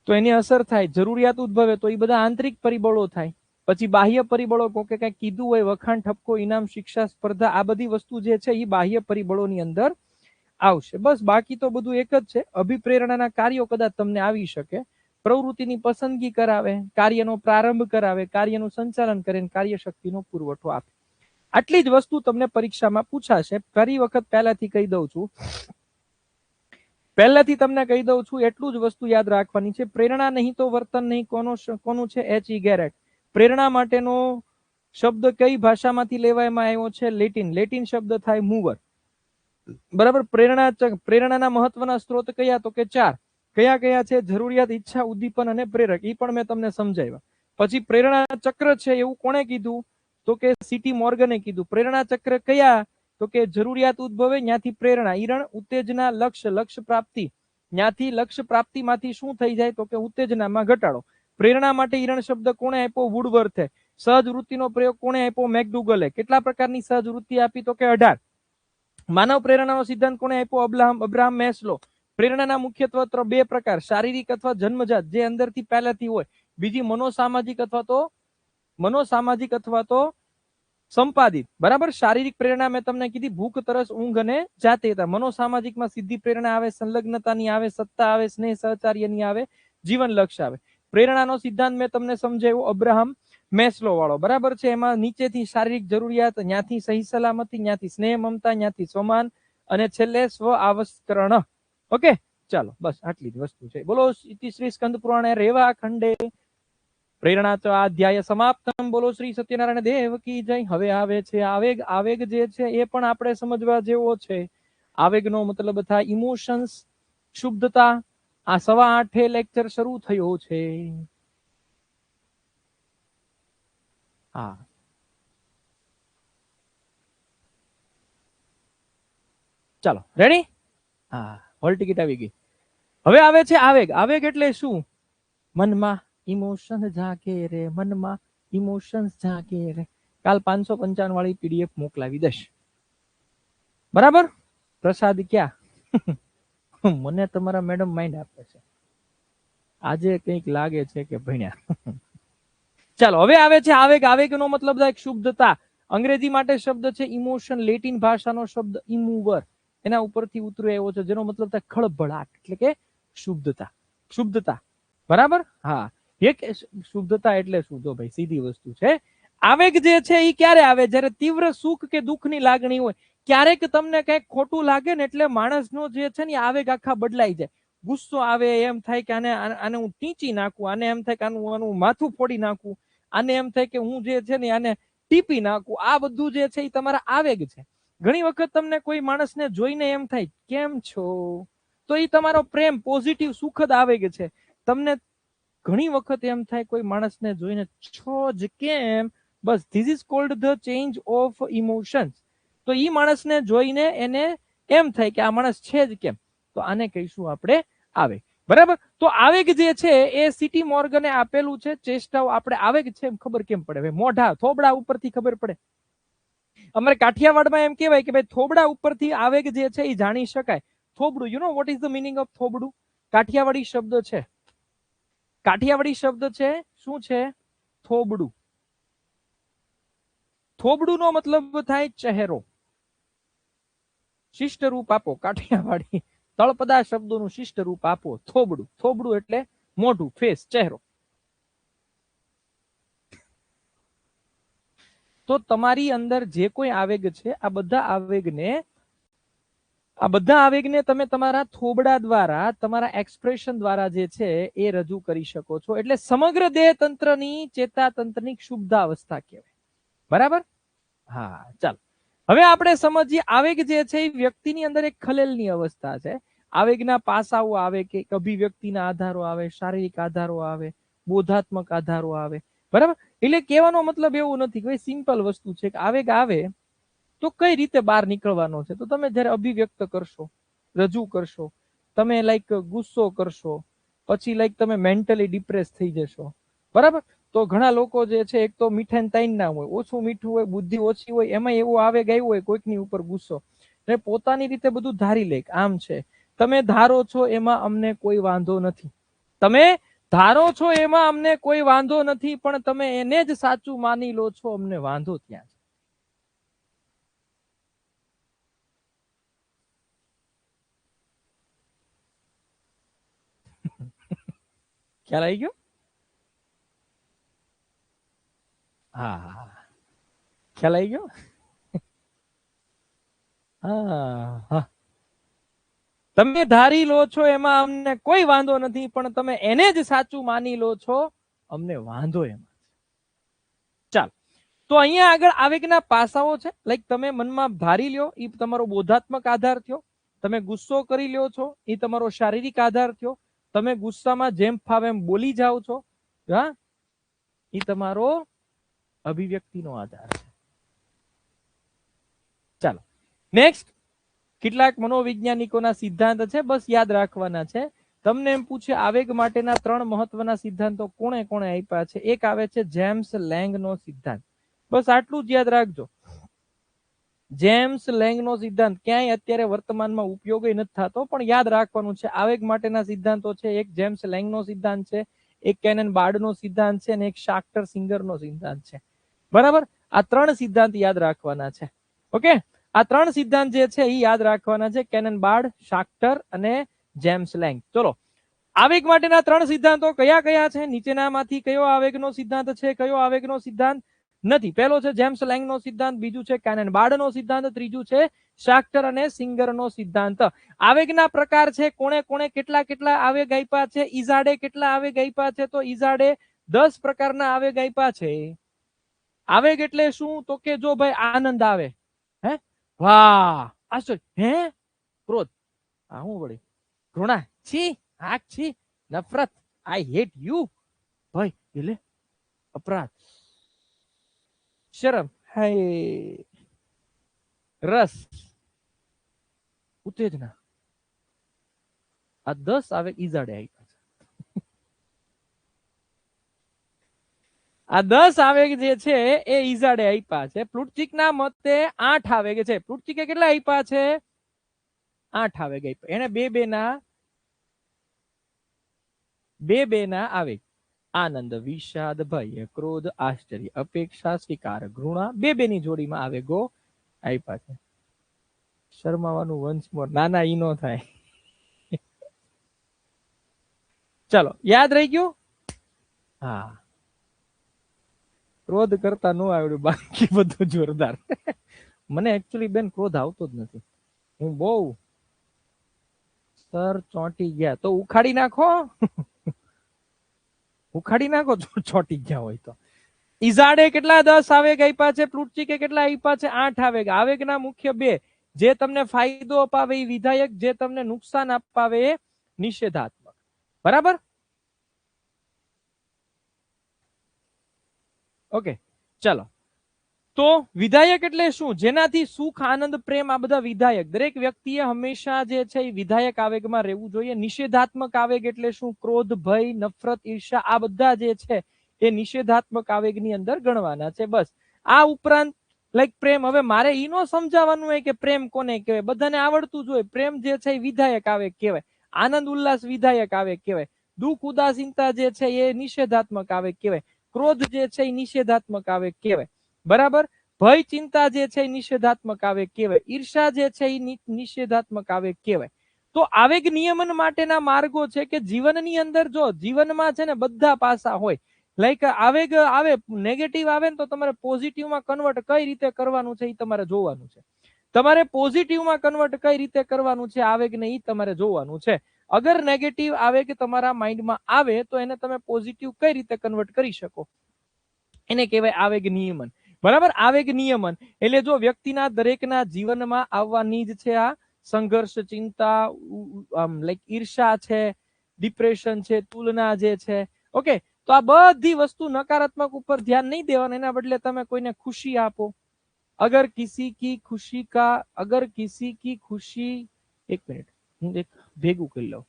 તો એની અસર થાય. જરૂરિયાત ઉદ્ભવે તો એ બધા આંતરિક પરિબળો થાય. પછી બાહ્ય પરિબળો, કોકે કંઈક કીધું હોય, વખાણ, ઠપકો, ઇનામ, શિક્ષા, સ્પર્ધા, આ બધી વસ્તુ જે છે એ બાહ્ય પરિબળોની અંદર આવશે. બસ બાકી તો બધું એક જ છે. અભિપ્રેરણાના કાર્યો કદાચ તમને આવી શકે. પ્રવૃત્તિની પસંદગી કરાવે, કાર્યનો પ્રારંભ કરાવે, કાર્યનું સંચાલન કરે, કાર્યશક્તિનો પુરવઠો આપે. આટલી જ વસ્તુ તમને પરીક્ષામાં પૂછાશે. ફરી વખત પહેલાથી કહી દઉં છું, પહેલાથી તમને કહી દઉં છું, એટલું જ વસ્તુ યાદ રાખવાની છે. પ્રેરણા નહીં તો વર્તન નહીં. કોનું છે? H.E. ગેરેટ. પ્રેરણા માટેનો શબ્દ કઈ ભાષામાંથી લેવામાં આવ્યો છે? લેટિન. લેટિન શબ્દ થાય મૂવર. બરાબર. પ્રેરણાના મહત્વના સ્ત્રોત કયા? તો કે 4. કયા કયા છે? જરૂરિયાત, ઈચ્છા, ઉદ્દીપન અને પ્રેરક. એ પણ મેં તમને સમજાવ્યા. પછી પ્રેરણા ચક્ર છે એવું કોણે કીધું? તો કે C.T. મોર્ગને કીધું. પ્રેરણા ચક્ર કયા? તો કે જરૂરિયાત ઉદ્ભવે, ત્યાંથી પ્રેરણા, ઈરણ, ઉત્તેજના, લક્ષ્ય પ્રાપ્તિ, ત્યાંથી લક્ષ્ય પ્રાપ્તિમાંથી શું થઈ જાય? તો કે ઉત્તેજનામાં ઘટાડો. પ્રેરણા માટે ઈરણ શબ્દ કોણે આપ્યો? વુડવર્થે. સહજ વૃત્તિનો પ્રયોગ કોણે આપ્યો? મેકડુગલે. કેટલા પ્રકારની સહજ વૃત્તિ આપી? તો કે 18. માનવ પ્રેરણાનો સિદ્ધાંત કોણે આપ્યો? Abraham Maslow. પ્રેરણાના મુખ્યત્વે 2 પ્રકાર: શારીરિક અથવા જન્મજાત, જે અંદરથી પહેલાથી હોય. બીજી મનોસામાજિક અથવા તો સંપાદિત. બરાબર. શારીરિક પ્રેરણા મેં તમને કીધી, ભૂખ, તરસ, ઊંઘ અને જાતીયતા. મનોસામાજિકમાં સીધી પ્રેરણા આવે, સંલગ્નતાની આવે, સત્તા આવે, સ્નેહ, સહચાર્યની આવે, જીવન લક્ષ્ય આવે. પ્રેરણાનો સિદ્ધાંત મેં તમને સમજાવ્યો અબ્રાહમ મેસ્લો વાળો. બરાબર છે. એમાં નીચેથી શારીરિક જરૂરિયાત, ત્યાંથી સહી સલામતી, ત્યાંથી સ્નેહ, મમતા, ત્યાંથી સ્વમાન, અને છેલ્લે સ્વ આવસ્કરણ. ઓકે, ચાલો બસ આટલી જ વસ્તુ છે. બોલો શ્રી સ્કંદ પુરાણે રેવા ખંડે પ્રેરણા તો અધ્યાય સમાપ્તમ. બોલો શ્રી સત્યનારાયણ દેવ કી જય. હવે આવે છે આવેગ. આવેગ જે છે એ પણ આપણે સમજવા જેવો છે. આવેગનો મતલબ થાય ઇમોશન્સ, શુદ્ધતા. આ 8:15 લેક્ચર શરૂ થયો છે. હા, ચાલો રેડી. હા, હોલ ટિકિટ આવી ગઈ. હવે આવે છે આવેગ. આવેગ એટલે શું? મનમાં ઇમોશન જાગે રે, મનમાં ઇમોશન્સ જાગે રે. કાલ 555 વાળી PDF મોકલાવી દઈશ. બરાબર. પ્રસાદ ક્યાં? મને તમારા મેડમ માઇન્ડ આપે છે. આજે કંઈક લાગે છે કે ભણ્યા. ચાલો હવે આવે છે આવેગ. આવેગનો મતલબ થાય શુદ્ધતા. અંગ્રેજી માટે શબ્દ છે ઇમોશન. લેટિન ભાષાનો શબ્દ ઇમૂવર, એના ઉપરથી ઉતર્યો આવ્યો છે, જેનો મતલબ થાય ખળભળાટ, એટલે કે શુદ્ધતા. શુદ્ધતા. બરાબર. હા, એક શુદ્ધતા એટલે શું? જો ભાઈ સીધી વસ્તુ છે. આવેગ જે છે એ ક્યારે આવે? જ્યારે તીવ્ર સુખ કે દુઃખની લાગણી હોય. ક્યારેક તમને કંઈક ખોટું લાગે ને એટલે માણસનો જે છે ને આવેગ આખા બદલાઈ જાય. ગુસ્સો આવે, એમ થાય કે આને હું ટીંચી નાખું, આને એમ થાય કે આનું માથું ફોડી નાખું, આને એમ થાય કે હું જે છે ને આને ટીપી નાખું. આ બધું જે છે એ તમારા આવેગ છે. ઘણી વખત તમને કોઈ માણસને જોઈને એમ થાય કેમ છો, તો એ તમારો પ્રેમ, પોઝિટિવ, સુખદ આવેગ છે. તમને ઘણી વખત એમ થાય કોઈ માણસને જોઈને છો જ કેમ, બસ this is called the change of emotions. તો એ માણસને જોઈને એને એમ થાય કે આ માણસ છે જ કેમ, તો આને કહીશું આપણે આવેગ. બરાબર. તો આવેગ જે છે એ C.T. મોર્ગને આપેલું છે. ચેષ્ટાઓ આપણે આવેગ છે એમ ખબર કેમ પડે? મોઢા, થોબડા ઉપરથી ખબર પડે. અમારે કાઠિયાવાડમાં એમ કહેવાય કે ભાઈ થોબડા ઉપરથી આવેગ જે છે એ જાણી શકાય. થોબડું, you know what is the meaning of થોબડું? કાઠિયાવાડી શબ્દ છે. કાઠિયાવાડી શબ્દ છે શું છે? થોબડું. થોબડું નો મતલબ થાય ચહેરો. શિષ્ટ રૂપ આપો. કાઠિયાવાડી તળપદા શબ્દોનું શિષ્ટ રૂપ આપો. થોબડું. થોબડું એટલે મોઢું, ફેસ, ચહેરો. તો તમારી અંદર જે કોઈ આવેગ છે, આ બધા આવેગને તમે તમારા થોબડા દ્વારા, તમારા એક્સપ્રેશન દ્વારા જે છે એ રજૂ કરી શકો છો. એટલે સમગ્ર દેહ તંત્રની, ચેતાતંત્રની શુદ્ધાવસ્થા કહેવાય. બરાબર? હા, ચાલો. હવે આપણે સમજીએ આવેગ જે છે એ વ્યક્તિની અંદર એક ખલેલની અવસ્થા છે. આવેગના પાસાઓ આવે કે અભિવ્યક્તિના આધારો આવે, શારીરિક આધારો આવે, બોધાત્મક આધારો આવે. બરાબર? એટલે કહેવાનો મતલબ એવું નથી કે સિમ્પલ વસ્તુ છે કે આવેગ આવે તો કઈ રીતે બહાર નીકળવાનો છે. તો તમે જ્યારે અભિવ્યક્ત કરશો, રજૂ કરશો, તમે લાઈક ગુસ્સો કરશો, પછી લાઈક તમે મેન્ટલી ડિપ્રેસ થઈ જશો. બરાબર? તો ઘણા લોકો જે છે, એક તો મીઠાઈ તાઈન ના હોય, ઓછું મીઠું હોય, બુદ્ધિ ઓછી હોય, એમાં એવું આવેગ આવ્યો હોય કોઈકની ઉપર ગુસ્સો, એટલે પોતાની રીતે બધું ધારી લે આમ છે. તમે ધારો છો એમાં અમને કોઈ વાંધો નથી. તમે ધારો છો એમાં અમને કોઈ વાંધો નથી, પણ તમે એને જ સાચું માની લો છો, અમને વાંધો ત્યાં છે. ખ્યાલ આવી ગયો? હા, ખ્યાલ આવી ગયો? હા, તમે ધારી લો છો એમાં અમને કોઈ વાંધો નથી, પણ તમે એને જ સાચું માની લો છો, અમને વાંધો એમાં. ચાલ, તો અહીંયા આગળ આવેગના પાસાઓ છે. લાઈક તમે મનમાં ધારી લ્યો, એ તમારો બોધાત્મક આધાર થયો. તમે ગુસ્સો કરી લ્યો છો, એ તમારો શારીરિક આધાર થયો. તમે ગુસ્સામાં જેમ ફાવે એમ બોલી જાઓ છો, હા, એ તમારો અભિવ્યક્તિનો આધાર છે. ચાલો, નેક્સ્ટ કેટલાક મનોવૈજ્ઞાનિકોના સિદ્ધાંત છે, બસ યાદ રાખવાના છે. તમને એમ પૂછે આવેગ માટેના 3 મહત્વના સિદ્ધાંતો કોણે કોણે આપ્યા છે. એક આવે છે જેમ્સ લેંગનો સિદ્ધાંત. બસ આટલું જ યાદ રાખજો. જેમ્સ લેંગનો સિદ્ધાંત ક્યાંય અત્યારે વર્તમાનમાં ઉપયોગ નથી થતો, પણ યાદ રાખવાનું છે. આવેગ માટેના સિદ્ધાંતો છે, એક જેમ્સ લેંગનો સિદ્ધાંત છે, એક કેનન બાર્ડનો સિદ્ધાંત છે, અને એક શાક્ટર સિંગરનો સિદ્ધાંત છે. બરાબર? આ 3 સિદ્ધાંત યાદ રાખવાના છે. ઓકે, આ 3 સિદ્ધાંત જે છે એ યાદ રાખવાના છે. કેનન બાર્ડ, શાક્ટર અને જેમ્સ લેંગ. ચલો, આવેગ માટેના 3 સિદ્ધાંતો કયા કયા છે? નીચેનામાંથી કયો આવેગનો સિદ્ધાંત છે, કયો આવેગનો સિદ્ધાંત નથી? પહેલો છે જેમ્સ લેંગનો સિદ્ધાંત, બીજું છે કેનન બાર્ડનો સિદ્ધાંત, ત્રીજું છે શાક્ટર અને સિંગરનો સિદ્ધાંત. આવેગના પ્રકાર છે, કોણે કોણે કેટલા કેટલા આવેગ આપ્યા છે. ઇઝાર્ડે કેટલા આવેગ આપ્યા છે? તો ઇઝાર્ડે 10 પ્રકારના આવેગ આપ્યા છે. આવેગ એટલે શું? તો કે જો ભાઈ આનંદ આવે, હે, વાહ, આશ્ચર્ય, હે, ક્રોધ, આ હું વળી, ઘૃણા, છી, આંખ, છી, નફરત, આઈ હેટ યુ, ભય એટલે અપરાધ, શરમ, હાય, રસ, ઉત્તેજના. આ 10 આવેગ ઇઝાર્ડે આપ્યા છે. આ 10 આવેગ જે છે એ ઇઝાર્ડે આપ્યા છે. પ્લુટચિકના મતે 8 આવેગ છે. પ્લુટચિકે કેટલા આપ્યા છે? 8 આવેગ આપ્યા. એને બે ના આવેગ, આનંદ, વિષાદ, ભય, ક્રોધ, આશ્ચર્ય, અપેક્ષા, સ્વીકાર, ઘૃણા, બે ની જોડીમાં આવેગો આપ્યા છે. શરમાવાનું વંશ મોર, નાના ઈ નો થાય. ચલો, યાદ રહી ગયું? હા, ક્રોધ કરતા નો આવડ્યું, બાકી બધું જોરદાર. મને એકચ્યુઅલી બેન ક્રોધ આવતો જ નથી. હું બહુ સર ચોંટી ગયા તો ઉખાડી નાખો. ઉખાડી નાખો ચોંટી ગયા હોય તો. ઇઝાર્ડે કેટલા 10 આવેગ આપ્યા છે? પ્લુટચિકે કેટલા આપ્યા છે? 8 આવેગ. આવેગના મુખ્ય 2, જે તમને ફાયદો અપાવે એ વિધાયક, જે તમને નુકસાન અપાવે એ નિષેધાત્મક. બરાબર? ઓકે, ચલો. તો વિધાયક એટલે શું? જેનાથી સુખ, આનંદ, પ્રેમ, આ બધા વિધાયક. દરેક વ્યક્તિએ હંમેશા જે છે એ વિધાયક આવેગમાં રહેવું જોઈએ. નિષેધાત્મક આવેગ એટલે શું? ક્રોધ, ભય, નફરત, ઈર્ષા, આ બધા જે છે એ નિષેધાત્મક આવેગની અંદર ગણવાના છે. બસ આ ઉપરાંત લાઈક પ્રેમ. હવે મારે ઈ નો સમજાવવાનું હોય કે પ્રેમ કોને કહેવાય, બધાને આવડતું જ હોય. પ્રેમ જે છે એ વિધાયક આવેગ કહેવાય. આનંદ ઉલ્લાસ વિધાયક આવેગ કહેવાય. દુઃખ, ઉદાસીનતા જે છે એ નિષેધાત્મક આવેગ કહેવાય. ક્રોધ જે છે એ નિષેધાત્મક આવેગ કહેવાય. બરાબર? ભય ચિંતા જે છે એ નિષેધાત્મક આવેગ કહેવાય. ઈર્ષા જે છે એ નિષેધાત્મક આવેગ કહેવાય. તો આવેગ નિયમન માટેના માર્ગો છે કે જીવનની અંદર જો જીવનમાં છે ને બધા પાસા હોય. લાઈક આવેગ આવે, નેગેટિવ આવે ને તો તમારે પોઝિટિવમાં કન્વર્ટ કઈ રીતે કરવાનું છે એ તમારે જોવાનું છે. તમારે પોઝિટિવમાં કન્વર્ટ કઈ રીતે કરવાનું છે આવેગને એ તમારે જોવાનું છે. અગર નેગેટિવ આવેગ તમારા માઇન્ડમાં આવે તો એને તમે પોઝિટિવ કઈ રીતે કન્વર્ટ કરી શકો, એને કહેવાય આવેગ નિયમન. બરાબર. આવેગ નિયમન એટલે જો વ્યક્તિના દરેકના જીવનમાં આવવાની જ છે આ સંઘર્ષ, ચિંતા, લાઈક ઈર્ષા છે, ડિપ્રેશન છે, તુલના જે છે. ઓકે, તો આ બધી વસ્તુ નકારાત્મક ઉપર ધ્યાન નહીં દેવાનું, એના બદલે તમે કોઈને ખુશી આપો. અગર કિસી કી ખુશી, એક મિનિટ હું એક ભેગું કરી લઉં.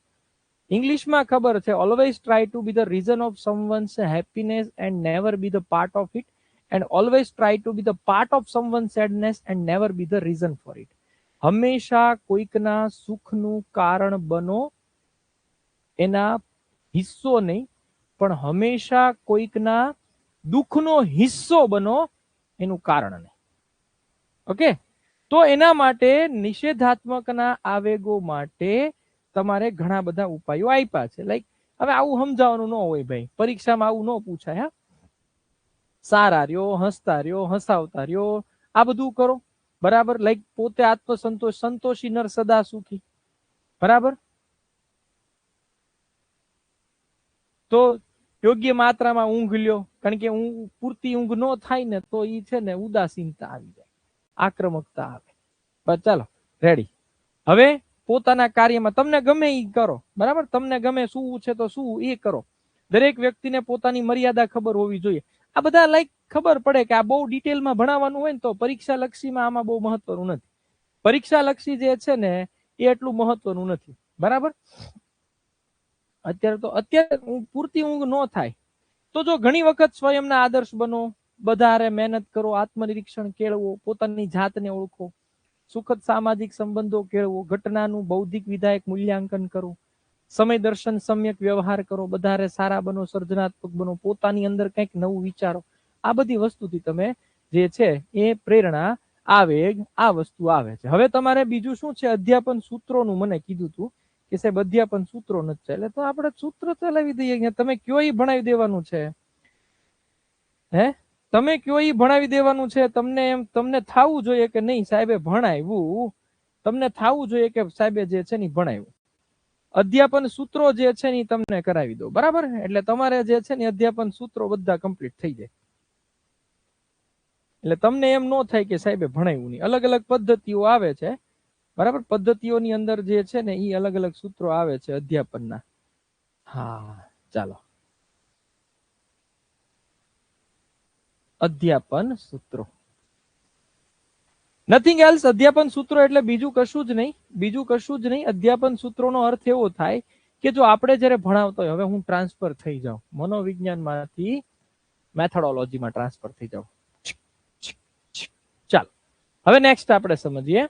ઇંગ્લિશમાં ખબર છે, always try to B the reason of સમવન્સ happiness and never be the part of it, and always try to B the part of someone sadness and never be the reason four it. હંમેશા કોઈકના સુખનું કારણ બનો, એના હિસ્સો નહીં, પણ હંમેશા કોઈકના દુઃખનો હિસ્સો બનો, એનું કારણ નહીં. ઓકે, તો એના માટે નિષેધાત્મકના આવેગો માટે તમારે ઘણા બધા ઉપાયો આપ્યા છે. લાઈક હવે આવું સમજાવવાનું ન હોય ભાઈ, પરીક્ષામાં આવું ન પૂછાય. હા, સારા રહ્યો, હસતા રહ્યો, હસાવતા રહ્યો, આ બધું કરો. બરાબર. લાઈક પોતે આત્મસંતોષ, સંતોષી નર સદા સુખી. બરાબર. તો યોગ્ય માત્રામાં ઊંઘ લ્યો, કારણ કે પૂરતી ઊંઘ ન થાય ને તો ઈ છે ને ઉદાસીનતા આવી જાય, આક્રમકતા આવે. બસ ચાલો રેડી. હવે પોતાના કાર્યમાં તમને ગમે એ કરો. બરાબર. તમને ગમે શું છે તો શું એ કરો. દરેક વ્યક્તિને પોતાની મર્યાદા ખબર હોવી જોઈએ. આ બધા લાઈક ખબર પડે કે આ બહુ ડિટેલમાં ભણાવવાનું હોય ને તો પરીક્ષા લક્ષીમાં આમાં બહુ મહત્વનું નથી. પરીક્ષા લક્ષી જે છે ને એ એટલું મહત્વનું નથી. બરાબર. અત્યારે પૂરતી ઊંઘ ન થાય તો જો ઘણી વખત સ્વયંના આદર્શ બનો, વધારે મહેનત કરો, આત્મનિરીક્ષણ કેળવો, પોતાની જાતને ઓળખો, સુખદ સામાજિક સંબંધો કેળવો, ઘટનાનું બૌદ્ધિક વિધાયક મૂલ્યાંકન કરો, સમય દર્શન સમ્યક વ્યવહાર કરો, વધારે સારા બનો, સર્જનાત્મક બનો, પોતાની અંદર કંઈક નવું વિચારો. આ બધી વસ્તુથી તમે જે છે એ પ્રેરણા, આવેગ, આ વસ્તુ આવે છે. હવે તમારે બીજું શું છે, અધ્યાપન સૂત્રોનું મને કીધું તું કે સાહેબ અધ્યાપન સૂત્રો નથી, એટલે તો આપણે સૂત્ર ચલાવી દઈએ. તમે કયો એ ભણાવી દેવાનું છે. હે, તમે કયો એ ભણાવી દેવાનું છે. તમને થવું જોઈએ કે નહીં સાહેબે ભણાવ્યું, તમને થવું જોઈએ કે સાહેબે જે છે ને ભણાવ્યું. અધ્યાપન સૂત્રો જે છે ને તમને કરાવી દો. બરાબર. એટલે તમારે જે છે ને અધ્યાપન સૂત્રો બધા કમ્પ્લીટ થઈ જાય. એટલે તમને એમ ન થાય કે સાહેબે ભણાવ્યું નહીં. અલગ અલગ પદ્ધતિઓ આવે છે. બરાબર. પદ્ધતિઓની અંદર જે છે ને એ અલગ અલગ સૂત્રો આવે છે અધ્યાપનના. હા ચાલો, અધ્યાપન સૂત્રો, નથિંગ એલ્સ. અધ્યાપન સૂત્રો એટલે બીજું કશું જ નહીં. અધ્યાપન સૂત્રોનો અર્થ એવો થાય કે જો આપણે જયારે ભણાવતો હોય, હવે હું ટ્રાન્સફર થઈ જાઉં મનોવિજ્ઞાનમાંથી મેથોડોલોજીમાં ટ્રાન્સફર થઈ જાઉં. ચાલો હવે નેક્સ્ટ આપણે સમજીએ.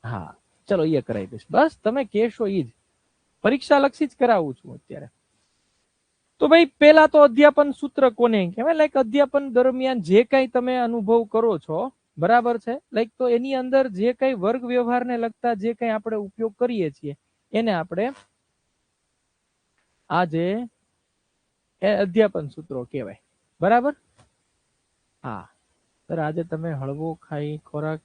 હા ચલો એ કરાવી દઈશ. બસ તમે કહેશો એ જ પરીક્ષા લક્ષી જ કરાવું છું અત્યારે. તો ભાઈ પેલા તો અધ્યાપન સૂત્ર કોને કહેવાય? લાઈક અધ્યાપન દરમિયાન જે કઈ તમે અનુભવ કરો છો, બરાબર છે, લાઈક તો એની અંદર જે કઈ વર્ગ વ્યવહારને લગતા જે કઈ આપણે ઉપયોગ કરીએ છીએ એને આપણે આજે અધ્યાપન સૂત્રો કહેવાય. બરાબર. હા સર, આજે તમે હળવો ખોરાક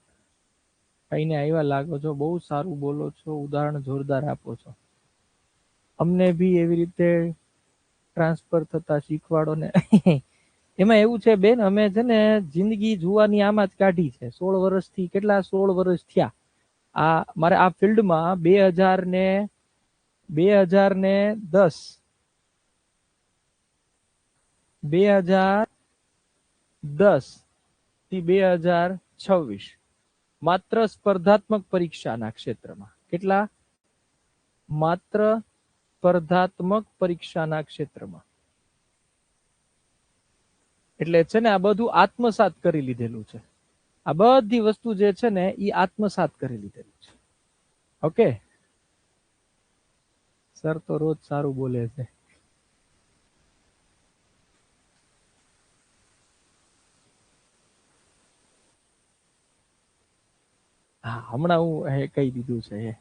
ખાઈને આવ્યા લાગો છો, બહુ સારું બોલો છો, ઉદાહરણ જોરદાર આપો છો. અમને બી એવી રીતે ટ્રાન્સફર થતા શીખવાડો ને. એમાં એવું છે બેન, અમે છે ને જિંદગી જોવાની આમાં જ કાઢી છે. 16 વર્ષથી, કેટલા 16 વર્ષ થયા આ મારે આ ફિલ્ડમાં. 2010 થી 2026 માત્ર સ્પર્ધાત્મક પરીક્ષાના ક્ષેત્રમાં. કેટલા? માત્ર સ્પર્ધાત્મક પરીક્ષાના ક્ષેત્રમાં. એટલે છે ને આ બધું આત્મસાત કરી લીધેલું છે. આ બધી વસ્તુ જે છે ને એ આત્મસાત કરી લીધેલું છે. ઓકે સર તો રોજ સારું બોલે છે. હા, હમણાં હું કહી દીધું છે એ.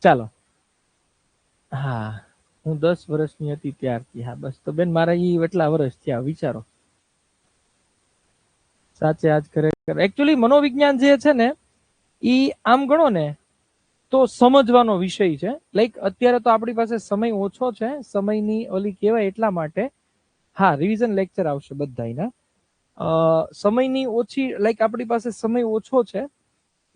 ચાલો. હા, હું 10 વર્ષની હતી ત્યારથી. હા બસ, તો બેન મારા એટલા વર્ષ થયા, વિચારો. સાચે આજ ખરેખર એકચ્યુઅલી મનોવિજ્ઞાન જે છે ને ઈ આમ ગણો ને તો સમજવાનો વિષય છે. લાઈક અત્યારે તો આપણી પાસે સમય ઓછો છે, સમયની ઓલી કહેવાય એટલા માટે. હા, રિવિઝન લેક્ચર આવશે બધાયના. સમયની ઓછી, લાઈક આપણી પાસે સમય ઓછો છે,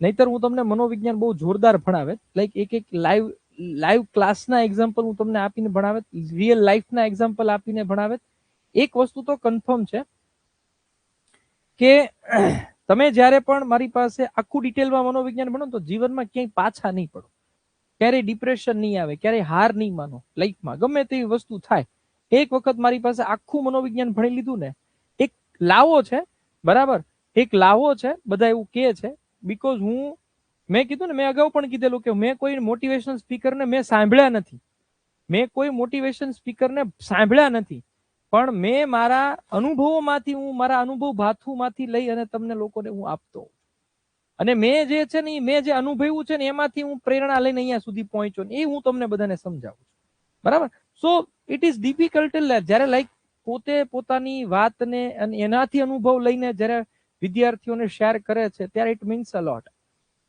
નહીતર હું તમને મનોવિજ્ઞાન બહુ જોરદાર ભણાવે. લાઈક એક લાઈવ ક્લાસના એક્ઝામ્પલ હું તમને આપીને ભણાવે, રિયલ લાઈફના એક્ઝામ્પલ આપીને ભણાવે. એક વસ્તુ તો કન્ફર્મ છે કે તમે જ્યારે પણ મારી પાસે આખું ડિટેલમાં મનોવિજ્ઞાન ભણો તો જીવનમાં ક્યાંય પાછા નહીં પડો, ક્યારેય ડિપ્રેશન નહીં આવે, ક્યારેય હાર નહીં માનો. લાઈફમાં ગમે તેવી વસ્તુ થાય, એક વખત મારી પાસે આખું મનોવિજ્ઞાન ભણી લીધું ને, એક લાવો છે, બરાબર, એક લાવો છે. બધા એવું કહે છે બીકોઝ મેં કીધું ને, મેં અગાઉ પણ કીધેલું કે મેં કોઈ મોટિવેશનલ સ્પીકરને મેં સાંભળ્યા નથી. મેં કોઈ મોટિવેશન સ્પીકરને સાંભળ્યા નથી, પણ મેં મારા અનુભવોમાંથી, હું મારા અનુભવ ભાથુમાંથી લઈ અને તમને લોકોને હું આપતો. અને મેં જે છે ને, મેં જે અનુભવ્યું છે ને, એમાંથી હું પ્રેરણા લઈને અહીંયા સુધી પહોંચ્યો, એ હું તમને બધાને સમજાવું છું. બરાબર. સો ઇટ ઇઝ ડિફિકલ્ટ જ્યારે લાઈક પોતે પોતાની વાતને અને એનાથી અનુભવ લઈને જ્યારે વિદ્યાર્થીઓને શેર કરે છે, ત્યારે ઇટ મીન્સ અ લોટ.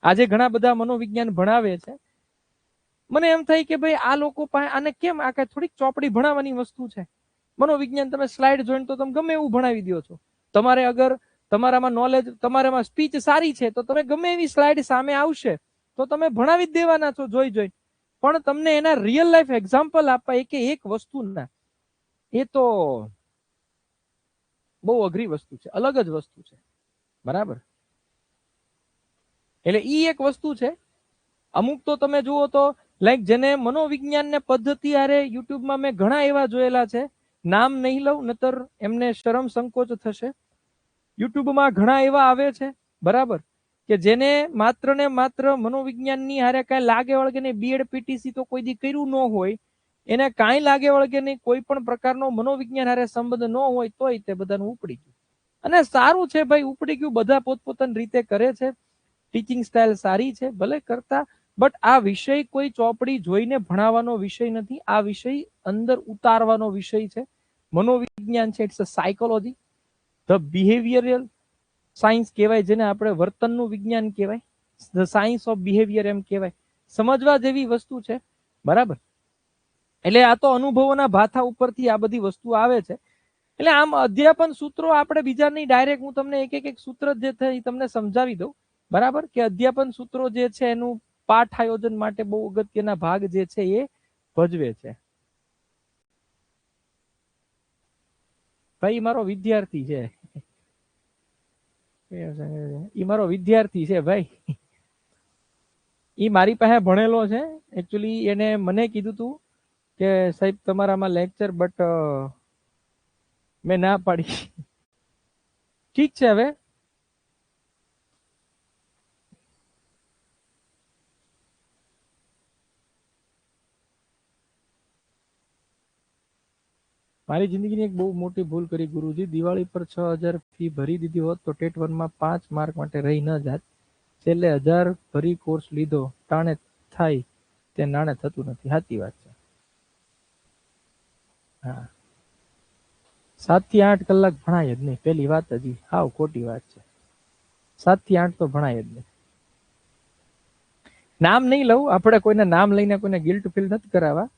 આજે ઘણા બધા મનોવિજ્ઞાન ભણાવે છે, મને એમ થાય કે ભાઈ આ લોકો પાસે આને કેમ, આ કઈ થોડીક ચોપડી ભણાવવાની વસ્તુ છે. મનોવિજ્ઞાન તમે સ્લાઇડ જોઈને તો તમે ગમે એવું ભણાવી દો છો. તમારે અગર તમારામાં નોલેજ, તમારામાં સ્પીચ સારી છે તો તમે ગમે એવી સ્લાઇડ સામે આવશે તો તમે ભણાવી જ દેવાના છો જોઈ. પણ તમને એના રિયલ લાઈફ એક્ઝામ્પલ આપવા એક વસ્તુ ના, એ તો બહુ અઘરી વસ્તુ છે, અલગ જ વસ્તુ છે. બરાબર. એટલે ઈ એક વસ્તુ છે. અમુક તો તમે જુઓ તો લાઈક જેને મનોવિજ્ઞાન ને પદ્ધતિ આરે યુટ્યુબમાં મેં ઘણા એવા જોયેલા છે, નામ નહીં લઉં નતર એમને શરમ સંકોચ થશે. યુટ્યુબમાં ઘણા એવા આવે છે, બરાબર, કે જેને માત્ર ને માત્ર મનોવિજ્ઞાનની હારે કાંઈ લાગે વળગે નહીં, બીએડ પીટીસી તો કોઈ દી કર્યું ન હોય, એને કાંઈ લાગે વળગે નહીં, કોઈ પણ પ્રકારનો મનોવિજ્ઞાન હારે સંબંધ ન હોય, તોય તે બધાનું ઉપડી ગયું. અને સારું છે ભાઈ, ઉપડી ગયું, બધા પોતપોતાની રીતે કરે છે, ટીચિંગ સ્ટાઇલ સારી છે, ભલે કરતા. બટ આ વિષય કોઈ ચોપડી જોઈને ભણાવવાનો વિષય નથી, આ વિષય અંદર ઉતારવાનો વિષય છે. મનોવિજ્ઞાન છે, it's a psychology, the behavioural science કહેવાય, જેને આપણે વર્તનનું વિજ્ઞાન કહેવાય, ધ સાયન્સ ઓફ બિહેવિયર એમ કહેવાય. સમજવા જેવી વસ્તુ છે, બરાબર. એટલે આ તો અનુભવોના ભાથા ઉપરથી આ બધી વસ્તુ આવે છે. એટલે આમ અધ્યાપન સૂત્રો આપણે બીજા નહીં, ડાયરેક્ટ હું તમને એક સૂત્ર જે છે એ તમને સમજાવી દઉં, બરાબર, કે અધ્યાપન સૂત્રો જે છે એનું પાઠ આયોજન માટે બહુ અગત્યના ભાગ જે છે એ ભજવે છે. ભાઈ મારો વિદ્યાર્થી છે, ઈ મારો વિદ્યાર્થી છે ભાઈ, ઈ મારી પાસે ભણેલો છે. એકચ્યુઅલી એને મને કીધું તું કે સાહેબ તમારામાં લેક્ચર, બટ મેં ના પાડી. ઠીક છે. હવે મારી જિંદગીની એક બહુ મોટી ભૂલ કરી ગુરુજી, દિવાળી પર 6000 ફી ભરી દીધી હોત તો ટેટ 1 માં 5 માર્ક માટે રહી ન જાત. છેલ્લે 1000 ભરી કોર્સ લીધો, ટાણે થાય તે નાણે થતું નથી. સાચી વાત છે. હા, 7 થી 8 કલાક ભણાય જ નહીં, પેલી વાત જ હાવ ખોટી વાત છે. 7 થી 8 તો ભણાય જ નહીં. નામ નહીં લઉં, આપણે કોઈને નામ લઈને કોઈને ગિલ્ટ ફીલ નથી કરાવવા,